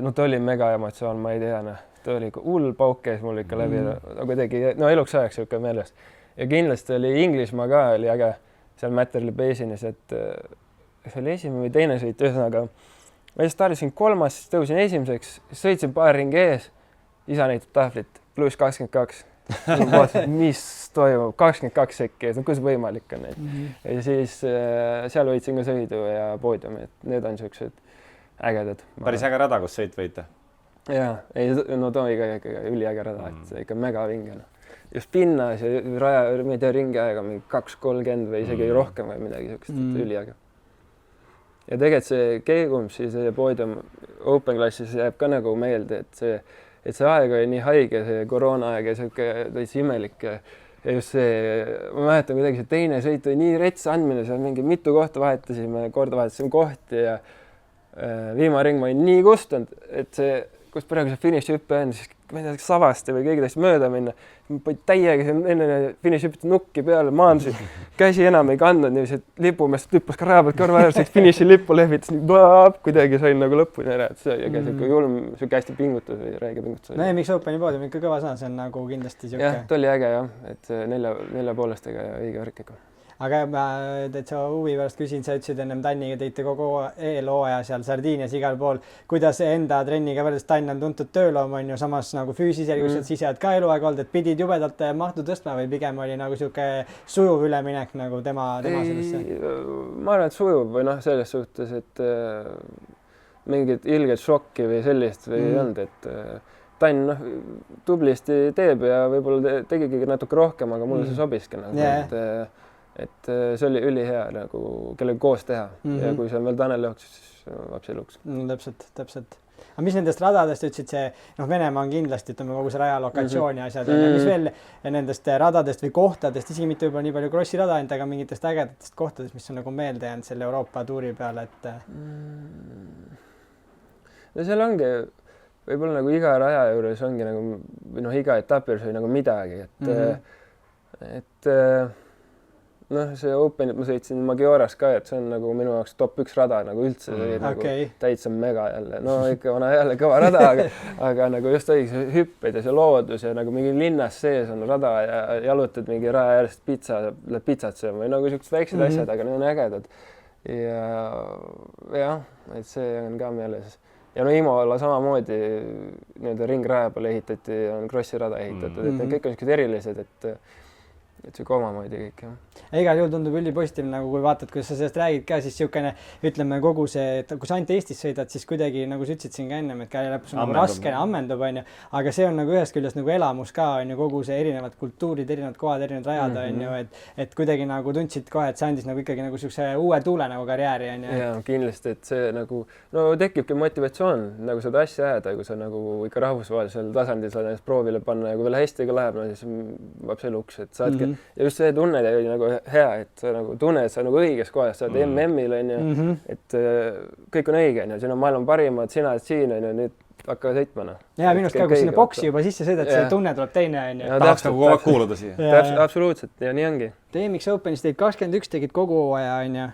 no ta oli mega emotsioon, ma ei tea, ta oli hull pauk käis mul ikka läbi, kuidagi, no eluks ajaks siuke meeles. Ja kindlasti oli Inglismaa ka, oli äge seal Matterli Basinis, et see oli esimene või teine sõit, ühesõnaga ma stardisin 3, siis tõusin esimeseks, siis sõitsin paar ringi ees, isa näitab tahvlit, pluss 22. Mis toimub, 22 sekki, et kuidas võimalik on neid. Ja siis seal võitsin ka sõidu ja poodiumi, et need on siuksed ägedad. Päris äge rada, kus sõit võita. Jaa, no ta oli ikka üliäge rada, et ikka mega vinge. Just pinnas ja raja, ma ei tea, ringi aega mingi 2.30 või isegi rohkem või midagi siukest, üliäge. ja tegelikult see Keegumsi, see poodium Open klassis jääb ka nagu meelde, et see aeg oli nii haige, see koroona aeg ja siuke täitsa imelik ja just see, ma mäletan kuidagi see teine sõit oli nii rets andmine, seal mingi mitu kohta vahetasime kohti ja viimane ring ma olin nii kustunud, et see, kus praegu see finišihüppe on, siis ma ei tea, Savasti või keegi tahtis mööda minna, ma panin täiega enne finišihüppet nukki peale, maandusin, käsi enam ei kandnud, niiviisi lipumeest hüppas ka raja pealt kõrva ära, siis finiši lippu lehvitas, kuidagi sain nagu lõpuni ära, et see oli siuke julm, siuke hästi pingutus või räige pingutus. No EMX Openi poodium ikka kõva sõna, see on nagu kindlasti siuke. Jah, ta oli äge jah, et 4,5-stega ja õige värk ikka. Aga ma täitsa huvi pärast küsin, sa ütlesid ennem Tanniga tõite kogu eelhooaja seal Sardiinias igal pool. Kuidas enda trenniga võrreldes Tann on tuntud tööloom, on ju samas nagu füüsisel, kus ise oled ka eluaeg olnud, et pidid jubedalt mahtu tõstma või pigem oli nagu siuke sujuv üleminek nagu tema sellesse? Ma arvan, et sujuv või selles suhtes, et mingit ilget šokki või sellist või ei olnud, et Tann tublisti teeb ja võib-olla tegigi natuke rohkem, aga mulle see sobiski nagu, et see oli ülihea nagu kellega koos teha ja kui see on veel Tanel Jooks, siis lapsi eluks. No, täpselt. Aga mis nendest radadest ütlesid see, Venemaa on kindlasti, ütleme kogu see rajalokatsiooni asjad, mis veel nendest radadest või kohtadest, isegi mitte võib-olla nii palju krossi rada ainult, aga mingitest ägedatest kohtadest, mis on nagu meelde jäänud selle Euroopa tuuri peale, et no seal ongi võib-olla nagu iga raja juures ongi nagu iga etapis oli nagu midagi, et see Openit ma sõitsin Magioras ka, et see on nagu minu jaoks top 1 rada nagu üldse, see oli nagu täitsa mega jälle, no ikka on jälle kõva rada, aga nagu just õige see hüpped ja see loodus ja nagu mingi linnas sees on rada ja jalutad mingi raja äärest pitsat sööma või nagu siuksed väiksed asjad, aga need on ägedad. Ja jah, et see on ka meeles. Ja Imola samamoodi nii-öelda ringraja peale ehitati, on krossi rada ehitatud, et need kõik on siuksed erilised, et see omamoodi kõik, jah. Igal juhul tundub ülipositiivne, nagu kui vaatad, kuidas sa sellest räägid ka, siis siukene, ütleme kogu see, kui sa ainult Eestis sõidad, siis kuidagi, nagu sa ütlesid siin ka ennem, et käe lõpus on nagu raskene, ammendub, on ju, aga see on nagu ühest küljest nagu elamus ka, on ju, kogu see erinevad kultuurid, erinevad kohad, erinevad rajad, on ju, et kuidagi nagu tundsid kohe, et see andis nagu ikkagi nagu siukse uue tuule nagu karjääri, on ju. Ja kindlasti, et see nagu, no tekibki motivatsioon nagu seda asja ajada, kui sa nagu ikka rahvusvahelisel tasandil saad ennast proovile panna ja kui veel hästi ka läheb, no siis lapse eluks, et saadki ja just see tunne oli nagu hea, et sa nagu tunned, et sa nagu õiges kohas, sa oled MM-il, on ju, et kõik on õige, on ju, siin on maailma parimad, sina oled siin, on ju, nüüd hakka sõitma, noh. Ja minust ka, kui sinna boksi juba sisse sõidad, see tunne tuleb teine, on ju. Tahaks nagu kogu aeg kuuluda siia. Absoluutselt, ja nii ongi. EMX Openis tegid 21, tegid kogu aja, on ju.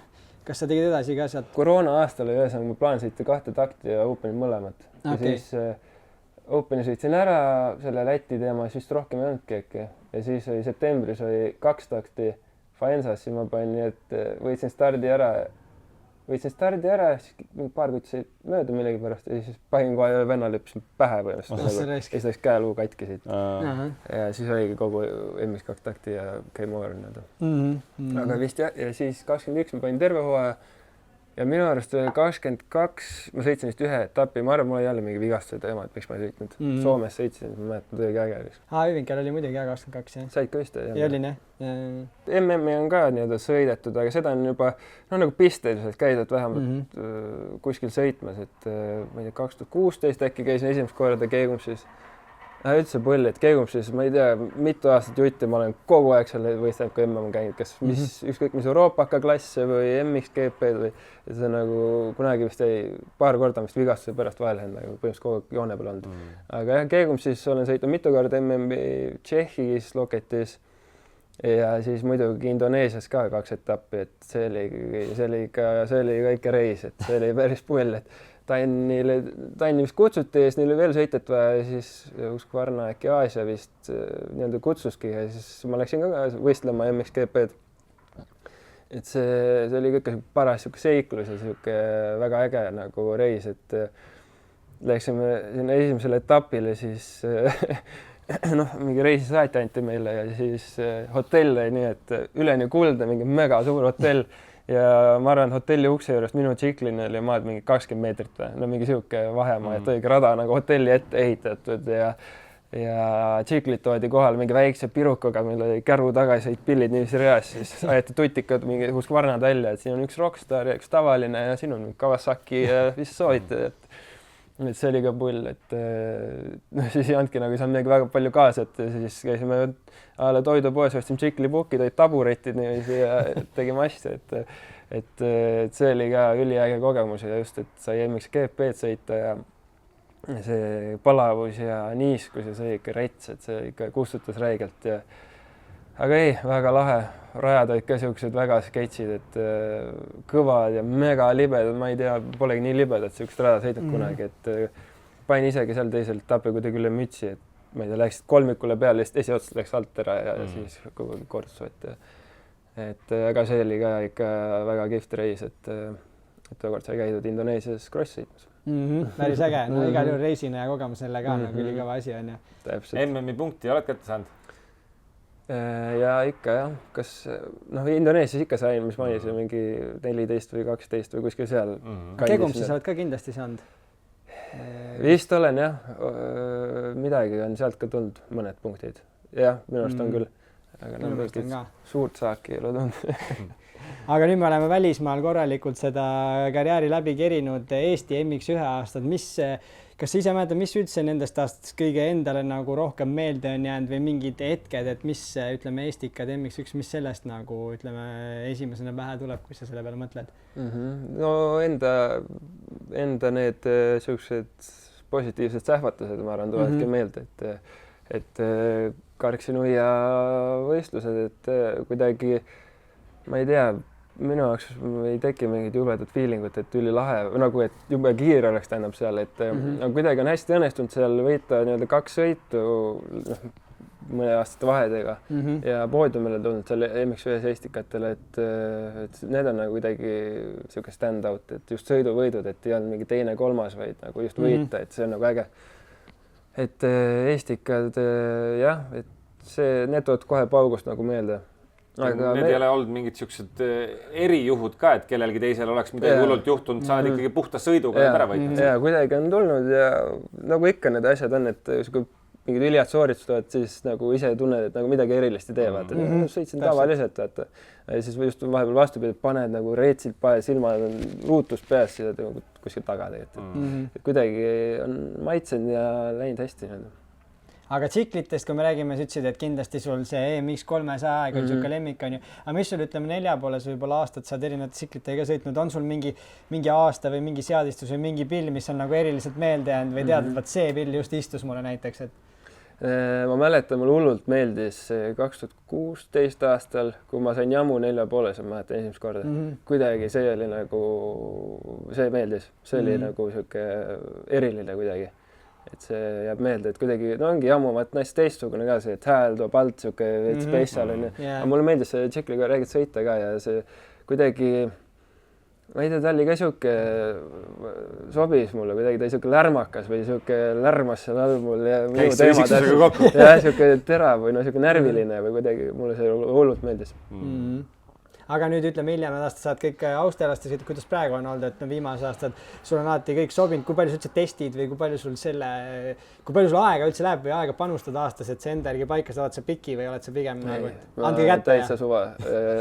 Kas sa tegid edasi ka sealt? Koroona aastal oli ühesõnaga ma plaan sõita 2 takti ja Openid mõlemad. Ja siis Openi sõitsin ära, selle Läti teema, siis rohkem ei olnudki äkki. Ja siis oli septembris oli 2 takti Faensas, siis ma panin nii, et võitsin stardi ära, siis paar kutt sõid mööda millegi pärast ja siis panin kohe venna lõppisin pähe põhimõtteliselt. Ja siis läks käeluu katki siit. Ja siis oligi kogu MX 2 takti ja game over. Aga vist ja siis 21 ma panin terve hooaja. Ja minu arust 22, ma sõitsin vist 1 etapi, ma arvan, mul oli jälle mingi vigastused teema, et miks ma ei sõitnud. Soomes sõitsin, ma mäletan, tõigi äge. Üvinkel oli muidugi 22, jah. Said ka vist, jah? Ja oli, jah. MM-i on ka nii-öelda sõidetud, aga seda on juba nagu pisteliselt käidud vähemalt kuskil sõitmas, et ma ei tea, 2016 äkki käisin esimest korda Keegumsis. Üldse põll, et Keegumsis, ma ei tea, mitu aastat jutti, ma olen kogu aeg selle võistlenud, kui MM on käinud, kas ükskõik mis Euroopaka klasse või MXGP-d või see nagu kunagi vist jäi paar korda vist vigastuse pärast vahel nagu põhimõtteliselt kogu aeg joone peal olnud. Aga jah, Keegumsis olen sõitnud mitu korda MM-i Tšehhis, Loketis ja siis muidugi Indoneesias ka 2 etappi, et see oli ka ikka reis, et see oli päris pull, et Tanni vist kutsuti ja siis neil oli veel sõitet vaja ja siis Husqvarna äkki Aasia vist nii-öelda kutsuski ja siis ma läksin ka võistlema MXGP-d. Et see oli kõik paras seiklus ja siuke väga äge nagu reis, et läksime sinna esimesele etapile siis mingi reisisaati anti meile ja siis hotell oli nii, et üleni Kulda, mingi mega suur hotell. Ja ma arvan, hotelli ukse juures minu tšiklini oli maad mingi 20 meetrit või, no mingi siuke vahemaa, et õige rada nagu hotelli ette ehitatud ja ja tsiklit toodi kohal mingi väikse pirukaga, meil oli käru tagasi pillid niiviisi reas, siis aeti tutikad mingi kuskil varnad välja, et siin on üks rockstar ja üks tavaline ja siin on Kawasaki ja mis soovitad, et see oli ka pull, et siis ei andki nagu ei saanud midagi väga palju kaasa, et siis käisime a la toidupoes, ostsime tsiklipukid, olid taburetid niiviisi ja tegime asja, et see oli ka üliäge kogemus ja just, et sai MX GP-d sõita ja see palavus ja niiskus ja see ikka rets, et see ikka kustutas räigelt ja aga ei, väga lahe, rajad olid ka siuksed väga sketšid, et kõvad ja mega libedad, ma ei tea, polegi nii libedad siukest rada sõidab kunagi, et panin isegi seal teisel etapil kuidagi üle mütsi, et ma ei tea, läksid kolmikule peale, esiotsast läks alt ära ja siis kortsu, et aga see oli ka ikka väga kihvt reis, et tookord sai käidud Indoneesias cross sõitmas. Päris äge, no igal juhul reisina ja kogemusele ka nagu ülikõva asi on ju. MM-i punkti oled kätte saanud? Ja ikka jah, kas Indoneesias ikka sain, mis mainisin, mingi 14 või 12 või kuskil seal. Kegumsi sa oled ka kindlasti saanud? Vist olen jah, midagi on sealt ka tulnud, mõned punktid. Jah, minu arust on küll, aga suurt saaki ei ole tulnud. Aga nüüd me oleme välismaal korralikult seda karjääri läbi kerinud Eesti MX1 aastad. Kas sa ise mäletad, mis üldse nendest aastast kõige endale nagu rohkem meelde on jäänud või mingid hetked, et mis ütleme Eestikad MX1, mis sellest nagu ütleme esimesena pähe tuleb, kui sa selle peale mõtled? No enda need siuksed positiivsed sähvatused, ma arvan, tulevadki meelde, et karksin uia võistlused, et kuidagi ma ei tea, minu jaoks ei teki mingit jubedat feelingut, et ülilahe, nagu et jube kiire oleks tähendab seal, et kuidagi on hästi õnnestunud seal võita nii-öelda 2 sõitu mõne aastate vahedega ja poodiumile tulnud seal MX1 Eestikatel, et need on nagu kuidagi siuke stand out, et just sõiduvõidud, et ei olnud mingi teine, kolmas, vaid nagu just võita, et see on nagu äge. Et Eestikad jah, et see, need tulevad kohe paugust nagu meelde. Aga need ei ole olnud mingid siuksed erijuhud ka, et kellelgi teisel oleks midagi hullult juhtunud, saad ikkagi puhta sõiduga ära võitnud. Ja kuidagi on tulnud ja nagu ikka need asjad on, et kui mingid üliad sooritused, siis nagu ise tunned, et nagu midagi erilist ei tee, vaata. Sõitsin tavaliselt, vaata. Ja siis just vahepeal vastupidi, paned nagu reetsid pae, silmad on ruutus peas, siis kuskil taga tegelikult. Kuidagi on maitsenud ja läinud hästi. Aga tsiklitest, kui me räägime, sa ütlesid, et kindlasti sul see EMX 300 aeg on siuke lemmik on ju. Aga mis sul ütleme 4 pooles võib-olla aastat saad erinevate tsiklitega sõitnud, on sul mingi aasta või mingi seadistus või mingi pill, mis on nagu eriliselt meelde jäänud või tead, et see pill just istus mulle näiteks, et ma mäletan, mulle hullult meeldis 2016 aastal, kui ma sain jamu 4 pooles, ma mäletan esimest korda. Kuidagi see oli nagu, see meeldis, see oli nagu siuke eriline kuidagi. Et see jääb meelde, et kuidagi, no ongi jamu, vaat näist teistsugune ka see, et hääl toob alt siuke spetsial on ju. Aga mulle meeldis see tšikliga räägid sõita ka ja see kuidagi, ma ei tea, ta oli ka siuke, sobis mulle kuidagi, ta oli siuke lärmakas või siuke lärmas seal all mul ja minu teemad. Ja siuke terav või no siuke närviline või kuidagi mulle see hullult meeldis. Aga nüüd ütleme hiljem aastad saad kõik austerlaste sõitud, kuidas praegu on olnud, et viimase aastad sul on alati kõik sobinud, kui palju sa üldse testid või kui palju sul aega üldse läheb või aega panustada aastas, et see enda järgi paika, sa oled sa piki või oled sa pigem nagu andke kätte? Täitsa suva,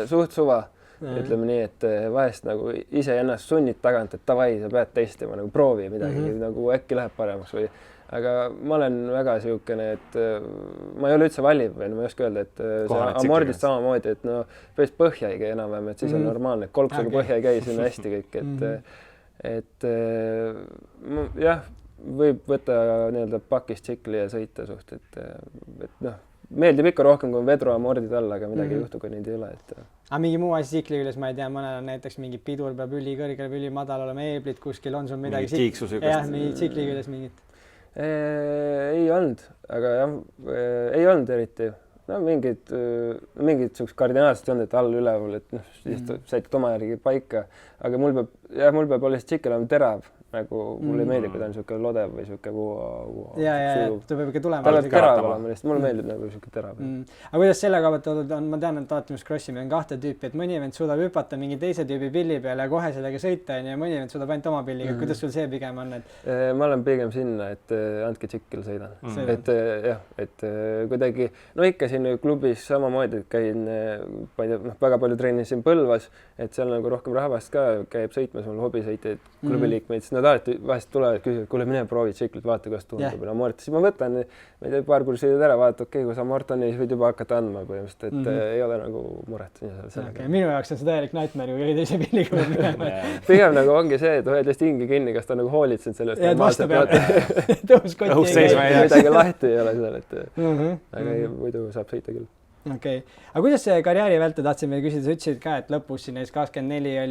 suht suva, ütleme nii, et vahest nagu ise ennast sunnid tagant, et davai, sa pead testima, nagu proovi midagi, nagu äkki läheb paremaks või aga ma olen väga siukene, et ma ei ole üldse valiv või ma ei oska öelda, et see amordist samamoodi, et no päris põhja ei käi enam-vähem, et siis on normaalne, et kolksuga põhja ei käi, siin on hästi kõik, et jah, võib võtta nii-öelda pakist tsikli ja sõita suht, et noh, meeldib ikka rohkem, kui on vedru amordid all, aga midagi ei juhtu, kui neid ei ole, et aga mingi muu asi tsikli küljes, ma ei tea, mõnel on näiteks mingi pidur peab ülikõrgel või ülimadal olema, eeblid kuskil, on sul midagi mingi tsikli küljes mingit? Ei olnud, aga jah, ei olnud eriti. No mingid siuksed kardinaalselt olnud, et all üleval, et noh, siis said oma järgi paika. Aga mul peab olla tšikkel olema terav nagu mulle ei meeldi, kui ta on siuke lodev või siuke ja ta peab ikka tulema. Ta peab terav olema, mulle meeldib nagu siuke terav. Aga kuidas selle koha pealt on, ma tean, et alati crossimine on 2 tüüpi, et mõni vend suudab hüpata mingi teise tüübi pilli peale ja kohe sellega sõita ja mõni vend suudab ainult oma pilliga. Kuidas sul see pigem on? Ma olen pigem sinna, et andke tšikil sõidan. Et jah, et kuidagi, no ikka siin klubis samamoodi käin, väga palju trennisin Põlvas, et seal nagu rohkem rahvast ka käib sõitmas, mul hobisõitjaid, klubiliikmeid, siis nad alati vahest tulevad, küsivad, kuule, mine proovi tšiklit, vaata, kuidas tundub. Siis ma võtan, ma ei tea, paar kuul sõidad ära, vaata, okei, kui sa Martoni võid juba hakata andma põhimõtteliselt, et ei ole nagu muret. Minu jaoks on see täielik nightmare, kui oli teise pilliga või minema. Pigem nagu ongi see, et hoiad just hingi kinni, kas ta nagu hoolitsenud sellest. Ja vastu pealt tõuskotti midagi lahti ei ole seal, et aga muidu saab sõita küll. Okei. Aga kuidas see karjääri vältel tahtsin veel küsida, sa ütlesid ka, et lõpus siin 24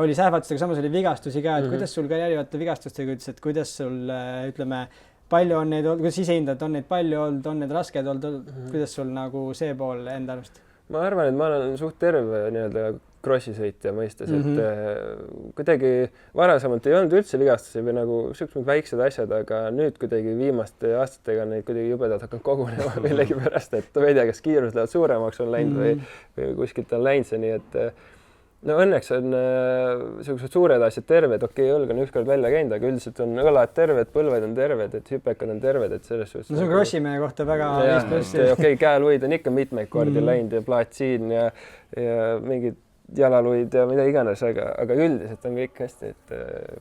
oli sähvatustega, samas oli vigastusi ka, et kuidas sul karjääri vältel vigastustega ütles, et kuidas sul, ütleme, palju on neid olnud, kuidas ise hindad, on neid palju olnud, on need rasked olnud, kuidas sul nagu see pool enda arust? Ma arvan, et ma olen suht terve nii-öelda crossisõitja mõistes, et kuidagi varasemalt ei olnud üldse vigastusi või nagu siuksed väiksed asjad, aga nüüd kuidagi viimaste aastatega neid kuidagi jubedad hakkavad kogunema millegi pärast, et ma ei tea, kas kiirus läheb suuremaks on läinud või kuskilt on läinud see, nii et no õnneks on sellised suured asjad terved, okei, õlg on ükskord välja käinud, aga üldiselt on õlad terved, põlved on terved, et hüpekad on terved, et selles suhtes. No see on crossimehe kohta väga okei, käeluid on ikka mitmeid kordi läinud ja plaatsiin ja mingid jalaluid ja mida iganes, aga üldiselt on kõik hästi, et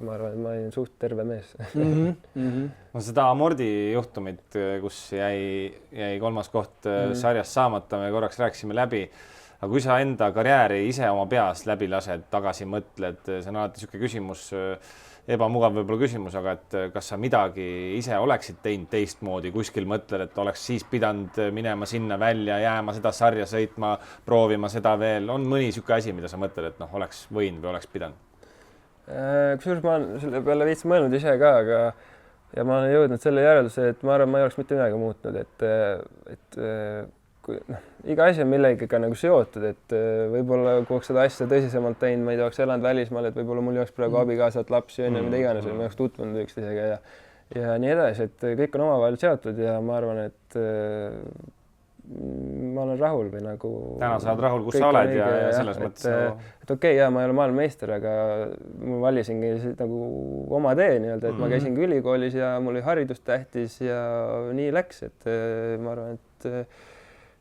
ma arvan, et ma olin suht terve mees. No seda Amordi juhtumit, kus jäi 3. koht sarjas saamata, me korraks rääkisime läbi, aga kui sa enda karjääri ise oma peas läbi lased, tagasi mõtled, see on alati niisugune küsimus, ebamugav võib-olla küsimus, aga et kas sa midagi ise oleksid teinud teistmoodi, kuskil mõtled, et oleks siis pidanud minema sinna välja, jääma seda sarja sõitma, proovima seda veel, on mõni niisugune asi, mida sa mõtled, et oleks võinud või oleks pidanud? Kusjuures ma olen selle peale veits mõelnud ise ka, aga ja ma olen jõudnud selle järelduse, et ma arvan, ma ei oleks mitte midagi muutnud, et iga asi on millegagi nagu seotud, et võib-olla kui oleks seda asja tõsisemalt teinud, ma ei tea, oleks elanud välismaal, et võib-olla mul ei oleks praegu abikaasat, lapsi, mida iganes, või ma oleks tutvunud üksteisega ja nii edasi, et kõik on omavahel seotud ja ma arvan, et ma olen rahul või nagu täna sa oled rahul, kus sa oled ja selles mõttes et okei, ma ei ole maailmameister, aga ma valisingi nagu oma tee nii-öelda, et ma käisingi ülikoolis ja mul oli haridus tähtis ja nii läks, et ma arvan,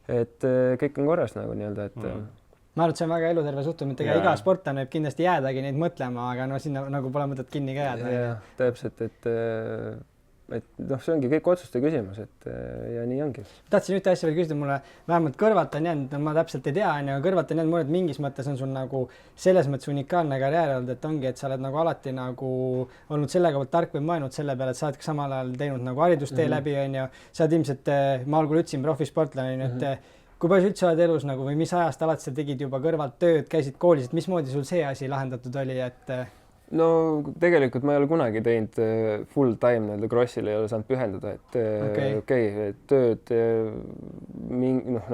et kõik on korras nagu nii-öelda, et ma arvan, et see on väga eluterve suhtumine, et iga sportlane võib kindlasti jäädagi neid mõtlema, aga no sinna nagu pole mõtet kinni ka jääda. Ja, täpselt, et see ongi kõik otsuste küsimus, et ja nii ongi. Tahtsin ühte asja veel küsida, mulle vähemalt kõrvalt on jäänud, ma täpselt ei tea, aga kõrvalt on jäänud mulle, et mingis mõttes on sul nagu selles mõttes unikaalne karjäär olnud, et ongi, et sa oled nagu alati nagu olnud sellega poolt tark või mõelnud selle peale, et sa oled samal ajal teinud nagu haridustee läbi, on ju, sa oled ilmselt, ma algul ütlesin profisportlane, et kui palju sa üldse oled elus nagu või mis ajast alati sa tegid juba kõrvalt tööd, käisid koolis, et mismoodi sul see asi lahendatud oli, et no tegelikult ma ei ole kunagi teinud full time nii-öelda crossile ei ole saanud pühenduda, et okei, tööd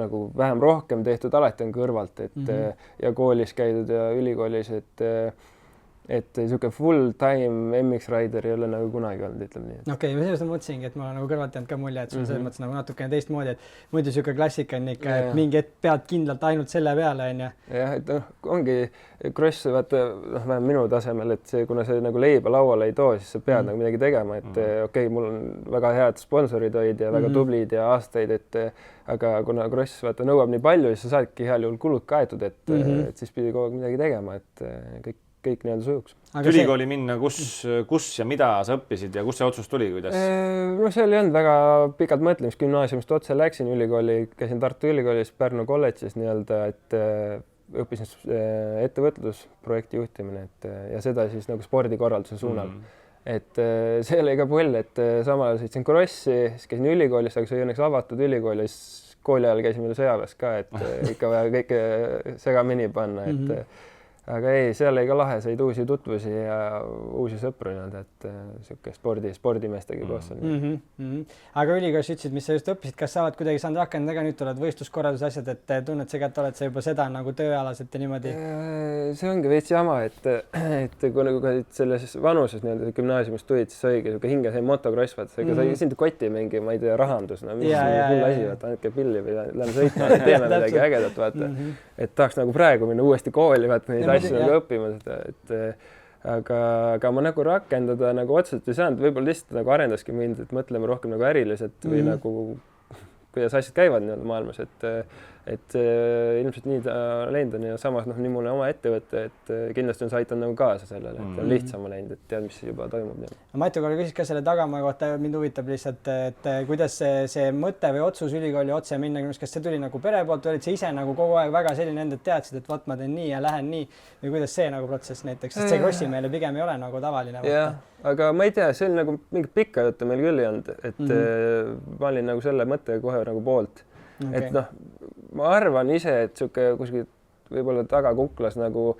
nagu vähem rohkem tehtud alati on kõrvalt, et ja koolis käidud ja ülikoolis, et niisugune full time MX Rider ei ole nagu kunagi olnud, ütleme nii. Okei, sellest ma mõtlesingi, et ma olen nagu kõrvalt jäänud ka mulje, et sul selles mõttes nagu natukene teistmoodi, et muidu niisugune klassika on ikka, et mingi hetk pead kindlalt ainult selle peale, on ju. Jah, et ongi cross, vaata, vähem minu tasemel, et see, kuna see nagu leiba lauale ei too, siis sa pead nagu midagi tegema, et okei, mul on väga head sponsorid olid ja väga tublid ja aastaid, et aga kuna cross, vaata, nõuab nii palju, siis sa saadki heal juhul kulud kaetud, et siis pidi kogu aeg midagi tegema, et kõik nii-öelda sujuks. Ülikooli minna, kus ja mida sa õppisid ja kus see otsus tuli, kuidas? No seal ei olnud väga pikalt mõtlemist, gümnaasiumist otse läksin ülikooli, käisin Tartu Ülikoolis, Pärnu kolledžis nii-öelda, et õppisin ettevõtlusprojekti juhtimine, ja seda siis nagu spordikorralduse suunal. Et see oli ka pull, et samal ajal sõitsin krossi, siis käisin ülikoolis, aga see oli õnneks avatud ülikoolis, kooli ajal käisin veel sõjaväes ka, et ikka vaja kõike segamini panna, aga ei, seal oli ka lahe, said uusi tutvusi ja uusi sõpru nii-öelda, et sihuke spordimeestega koos on. Aga ülikoos ütlesid, mis sa just õppisid, kas sa oled kuidagi saanud rakendada, nüüd tulevad võistluskorralduse asjad, et tunned sa ka, et oled sa juba seda nagu tööalaselt ja niimoodi? See ongi veits jama, et kui nagu selles vanuses nii-öelda gümnaasiumist tulid, siis oligi sihuke hinge see motocross, vaata, ega sa sind kotti mingi, ma ei tea, rahandus, no mis hull asi, vaata, andke pilli või lähme sõitma, teeme midagi ägedat, vaata. Et tahaks nagu praegu minna uuesti kooli, vaata, neid asju nagu õppima seda, aga ma nagu rakendada nagu otseselt ei saanud, võib-olla lihtsalt nagu arendaski mind, et mõtleme rohkem nagu äriliselt või nagu kuidas asjad käivad nii-öelda maailmas, et ilmselt nii ta läinud on ja samas nii mul oma ettevõte, et kindlasti on see aitanud nagu kaasa sellele, et on lihtsam läinud, et tead, mis juba toimub. Matu korra küsis ka selle tagamaa kohta, mind huvitab lihtsalt, et kuidas see mõte või otsus ülikooli otse minna, kas see tuli nagu pere poolt või olid sa ise nagu kogu aeg väga selline enda teadsid, et ma teen nii ja lähen nii või kuidas see nagu protsess näiteks, sest see krossi meile pigem ei ole nagu tavaline. Jah, aga ma ei tea, see oli nagu mingi pikka juttu meil küll ei olnud, et ma olin nagu selle mõtte kohe nagu poolt. Okay. Et ma arvan ise, et sihuke kuskil võib-olla tagakuklas nagu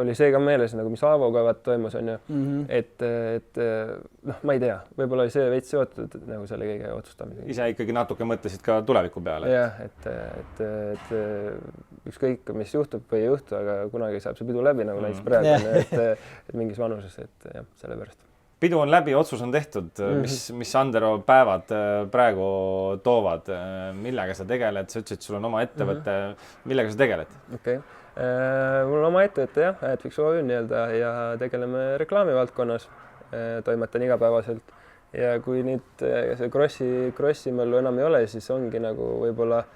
oli see ka meeles nagu mis Aavoga toimus on ju, et ma ei tea, võib-olla oli see veits seotud nagu selle kõige otsustamisega. Ise ikkagi natuke mõtlesid ka tuleviku peale. Jah, et ükskõik, mis juhtub või ei juhtu, aga kunagi saab see pidu läbi nagu näiteks praegu, et mingis vanuses, et jah, selle pärast. Pidu on läbi, otsus on tehtud, mis Andero päevad praegu toovad, millega sa tegeled, sa ütlesid, sul on oma ettevõte, millega sa tegeled? Okay. Mul on oma ettevõte jah, Adfix OÜ nii-öelda ja tegeleme reklaamivaldkonnas, toimetan igapäevaselt ja kui nüüd see krossi möllu enam ei ole, siis ongi nagu võib-olla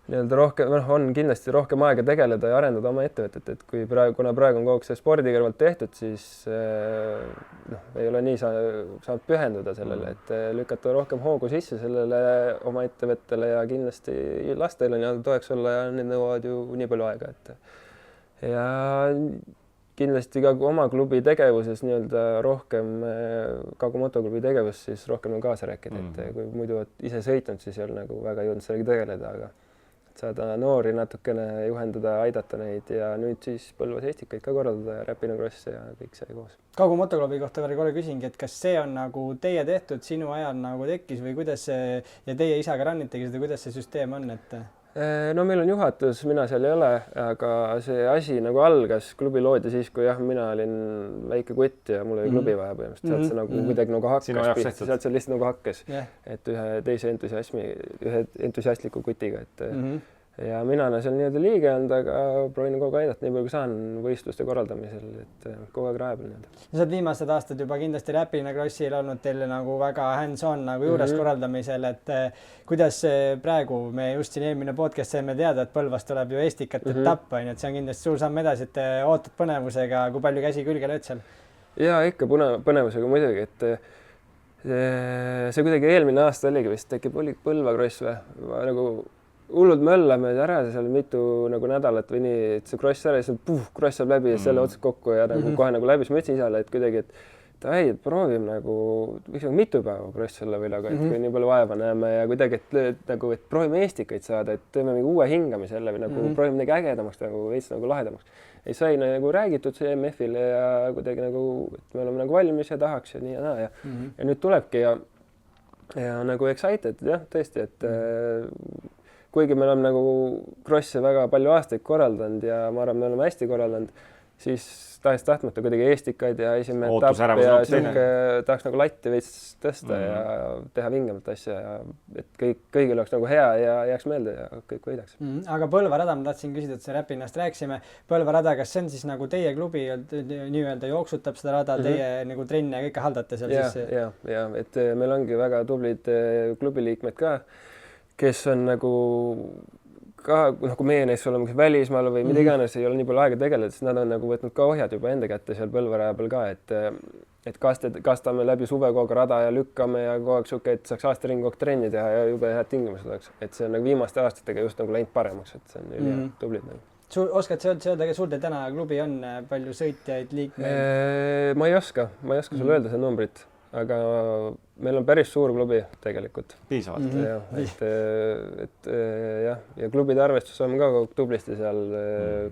nii-öelda rohkem, on kindlasti rohkem aega tegeleda ja arendada oma ettevõtet, et kui kuna praegu on kogu aeg see spordi kõrvalt tehtud, siis ei ole nii saanud pühenduda sellele, et lükata rohkem hoogu sisse sellele oma ettevõttele ja kindlasti lastel on nii-öelda toeks olla ja need nõuavad ju nii palju aega, et ja kindlasti ka oma klubi tegevuses nii-öelda rohkem, Kagu motoklubi tegevus, siis rohkem on kaasa rääkida, et kui muidu ise sõitnud, siis ei ole nagu väga jõudnud sellega tegeleda, aga saada noori natukene juhendada, aidata neid ja nüüd siis Põlvas Eestikaid ka korraldada ja Räpina krosse ja kõik see koos. Kagu motoklubi kohta korra küsingi, et kas see on nagu teie tehtud, sinu ajal nagu tekkis või kuidas see ja teie isaga rannitegi seda, kuidas see süsteem on, et? No meil on juhatus, mina seal ei ole, aga see asi nagu algas, klubi loodi siis, kui jah, mina olin väike kutt ja mul oli klubi vaja põhimõtteliselt, sealt see nagu kuidagi nagu hakkas, sealt see lihtsalt nagu hakkas, et ühe teise entusiastliku kutiga, et ja mina olen seal nii-öelda liige olnud, aga proovin kogu aeg aidata nii palju, kui saan võistluste korraldamisel, et kogu aeg raja peal nii-öelda. Sa oled viimased aastad juba kindlasti Räpina krossil olnud teil nagu väga hands-on nagu juures korraldamisel, et kuidas praegu me just siin eelmine podcast saime teada, et Põlvas tuleb ju Eestikat etapp, on ju, et see on kindlasti suur samm edasi, et ootad põnevusega, kui palju käsi külge lööd seal? Ja ikka põnevusega muidugi, et see kuidagi eelmine aasta oligi vist, oli Põlva kross või nagu hullud möllame ära seal mitu nagu nädalat või nii, et see kross ära ja siis kross saab läbi ja selle otsad kokku ja nagu kohe nagu läbi, siis ma ütlesin isale, et kuidagi, et et proovime nagu, võiks nagu mitu päeva kross olla või nagu, et kui nii palju vaeva näeme ja kuidagi, et nagu, et proovime Eestikaid saada, et teeme mingi uue hingamise jälle või nagu proovime midagi ägedamaks, nagu veits nagu lahedamaks. Ei sai nagu räägitud see MF-ile ja kuidagi nagu, et me oleme nagu valmis ja tahaks ja nii ja naa ja nüüd tulebki ja nagu excited, jah, tõesti, et kuigi me oleme nagu krosse väga palju aastaid korraldanud ja ma arvan, me oleme hästi korraldanud, siis tahtmata kuidagi Eestikaid ja esimene etapp ja siuke tahaks nagu latti veits tõsta ja teha vingemat asja ja et kõigil oleks nagu hea ja jääks meelde ja kõik võidaks. Aga Põlva rada, ma tahtsin küsida, et see Räpinast rääkisime. Põlva rada, kas see on siis nagu teie klubi nii-öelda jooksutab seda rada, teie nagu trenne ja kõike haldate seal sisse? Ja, et meil ongi väga tublid klubiliikmed ka, kes on nagu ka, kui meie neist oleme välismaal või mida iganes, ei ole nii palju aega tegeleda, siis nad on nagu võtnud ka ohjad juba enda kätte seal Põlvaraja peal ka, et kastame läbi suve kogu rada ja lükkame ja kogu aeg siuke, et saaks aasta ringi kogu trenni teha ja jube head tingimused oleks. Et see on nagu viimaste aastatega just nagu läinud paremaks, et see on tublid nagu. Oskad sa öelda, sul teil täna klubi on palju sõitjaid, liikmeid? Ma ei oska sulle öelda see numbrit. aga meil on päris suur klubi tegelikult. Piisavalt. Ja klubide arvestus on ka tublisti seal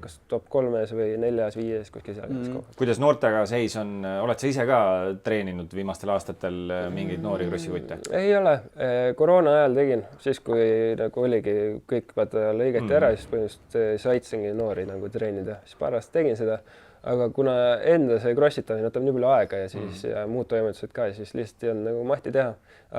kas top 3-s või 4-5 kuskil seal. Kuidas noortega seis on? Oled sa ise ka treeninud viimastel aastatel mingeid noori krossivõtte? Ei ole. Koroona ajal tegin, siis kui nagu oligi kõik lõigati ära, siis põhimõtteliselt saitsingi noori nagu treenida. Siis paar aastat tegin seda. Aga kuna enda see krossitamine võtab nii palju aega ja siis ja muud toimetused ka, siis lihtsalt ei olnud nagu mahti teha.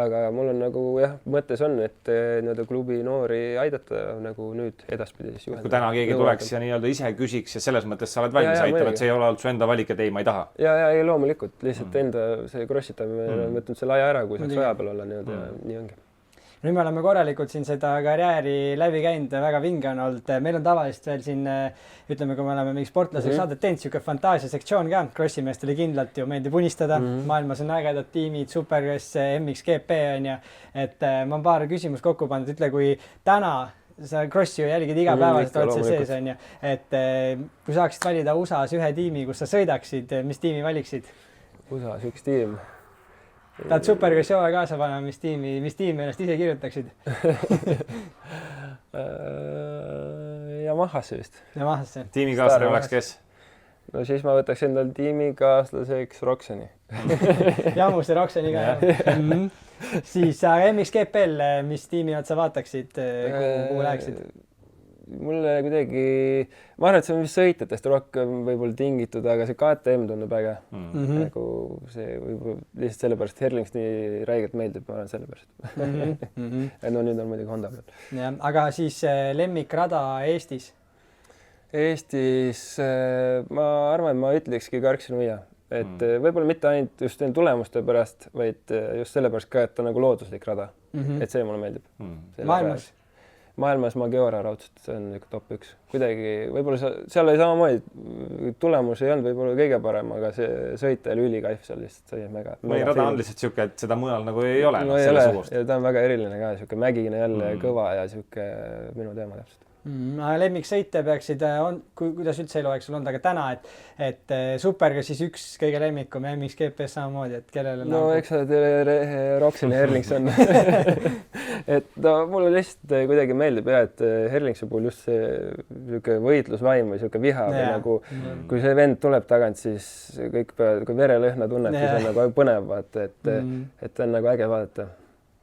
Aga mul on nagu mõttes on, et nii-öelda klubi noori aidata nagu nüüd edaspidi. Kui täna keegi tuleks ja nii-öelda ise küsiks ja selles mõttes sa oled valmis aitama, et see ei ole olnud su enda valik, et ei, ma ei taha. Ja loomulikult. Lihtsalt enda see krossitamine on võtnud selle aja ära, kui saaks aja peal olla nii-öelda ja nii ongi. Nüüd me oleme korralikult siin seda karjääri läbi käinud, väga vinge on olnud. Meil on tavaliselt veel siin, ütleme, kui me oleme mingi sportlaseks saadet teinud, siuke fantaasiasektsioon ka. Krossimeestele kindlalt ju meeldib unistada. Maailmas on ägedad tiimid, Supercross, MXGP on ja. Et ma olen paar küsimust kokku pandud. Ütle, kui täna sa krossi ju jälgid igapäevaselt oled sees on ja. Et kui saaksid valida USAs ühe tiimi, kus sa sõidaksid, mis tiimi valiksid? USAs üks tiim. Tahad Supercrossi hooaja kaasa panna, mis tiimi ennast ise kirjutaksid? Yamahasse vist. Yamahasse. Tiimikaaslane oleks kes? No siis ma võtaks endal tiimikaaslaseks Roxeni. Jamuse Roxeni ka. Siis MXGP-l, mis tiimi sa vaataksid, kuhu läheksid? Mulle kuidagi, ma arvan, et see on vist sõitjatest rohkem võib-olla tingitud, aga see KTM tundub äge. Nagu see võib lihtsalt sellepärast Herlings nii räigelt meeldib, ma arvan sellepärast. No nüüd on muidugi Honda peal. Ja, aga siis lemmikrada Eestis? Eestis ma arvan, et ma ütlekski Karksi-Nuia. Et võib-olla mitte ainult just tulemuste pärast, vaid just sellepärast ka, et ta nagu looduslik rada. Et see mulle meeldib. Maailmas Maggiora raudselt, see on top 1. Kuidagi, võib-olla seal oli samamoodi, tulemus ei olnud võib-olla kõige parem, aga see sõita oli ülikaif seal lihtsalt, see oli mega. Või rada on lihtsalt siuke, et seda mujal nagu ei ole. No ei ole, ja ta on väga eriline ka, siuke mägine jälle kõva ja siuke minu teema täpselt. Lemmiksõite peaksid, kuidas üldse elu oleks sul olnud, aga täna, et Superga siis üks kõige lemmikum ja MXGP-s samamoodi, et kellele no eks Roxen ja Herlings on. Et no mulle lihtsalt kuidagi meeldib et Herlingsi puhul just see võitlusvaim või siuke viha või nagu kui see vend tuleb tagant, siis kõik peavad, kui verelõhna tunneb, siis on nagu põnev vaata, et on nagu äge vaadata.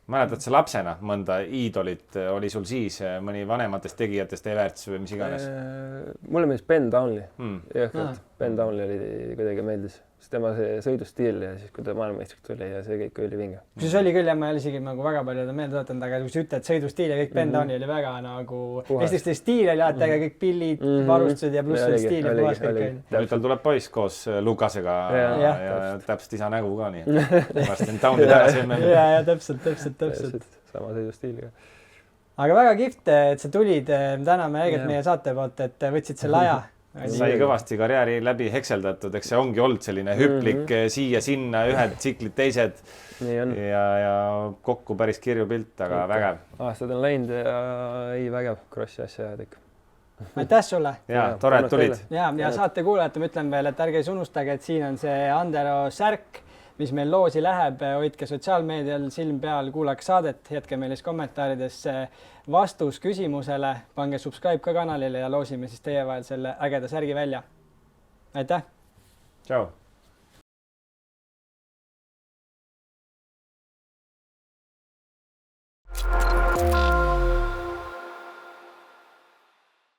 Mäletad sa lapsena mõnda iidolit oli sul siis mõni vanematest tegijatest Everts või mis iganes? Mulle meeldis Ben Townley. Ben Townley oli kuidagi meeldis. Tema see sõidustiil ja siis kui ta maailmameistriks tuli ja see kõik oli vinge. Siis oli küll ja ma isegi nagu väga palju meelde võtanud, aga kui sa ütled sõidustiil ja kõik Ben Townley oli väga nagu Eestiste stiil oli alati, aga kõik pillid, varustused ja pluss oli stiil ja puhas kõik oli. Nüüd tal tuleb poiss koos Lukasega ja täpselt isa nägu ka nii. Varsti on Townley tagasi emme. Ja täpselt. Sama sõidustiiliga. Aga väga kihvt, et sa tulid. Täname õiget meie saate poolt, et võtsid selle aja. Sai kõvasti karjääri läbi hekseldatud, eks see ongi olnud selline hüplik siia-sinna, ühed tsiklid, teised ja kokku päris kirju pilt, aga vägev. Aastad on läinud ja ei vägev krossi asja ajad ikka. Aitäh sulle! Ja, tore, et tulid! Ja saate kuulajate ma ütlen veel, et ärge unustage, et siin on see Andero särk, mis meil loosi läheb, hoidke sotsiaalmeedial silm peal, kuulake saadet, jätke meile kommentaarides vastus küsimusele, pange subscribe ka kanalile ja loosime siis teie vahel selle ägeda särgi välja. Aitäh! Tšau!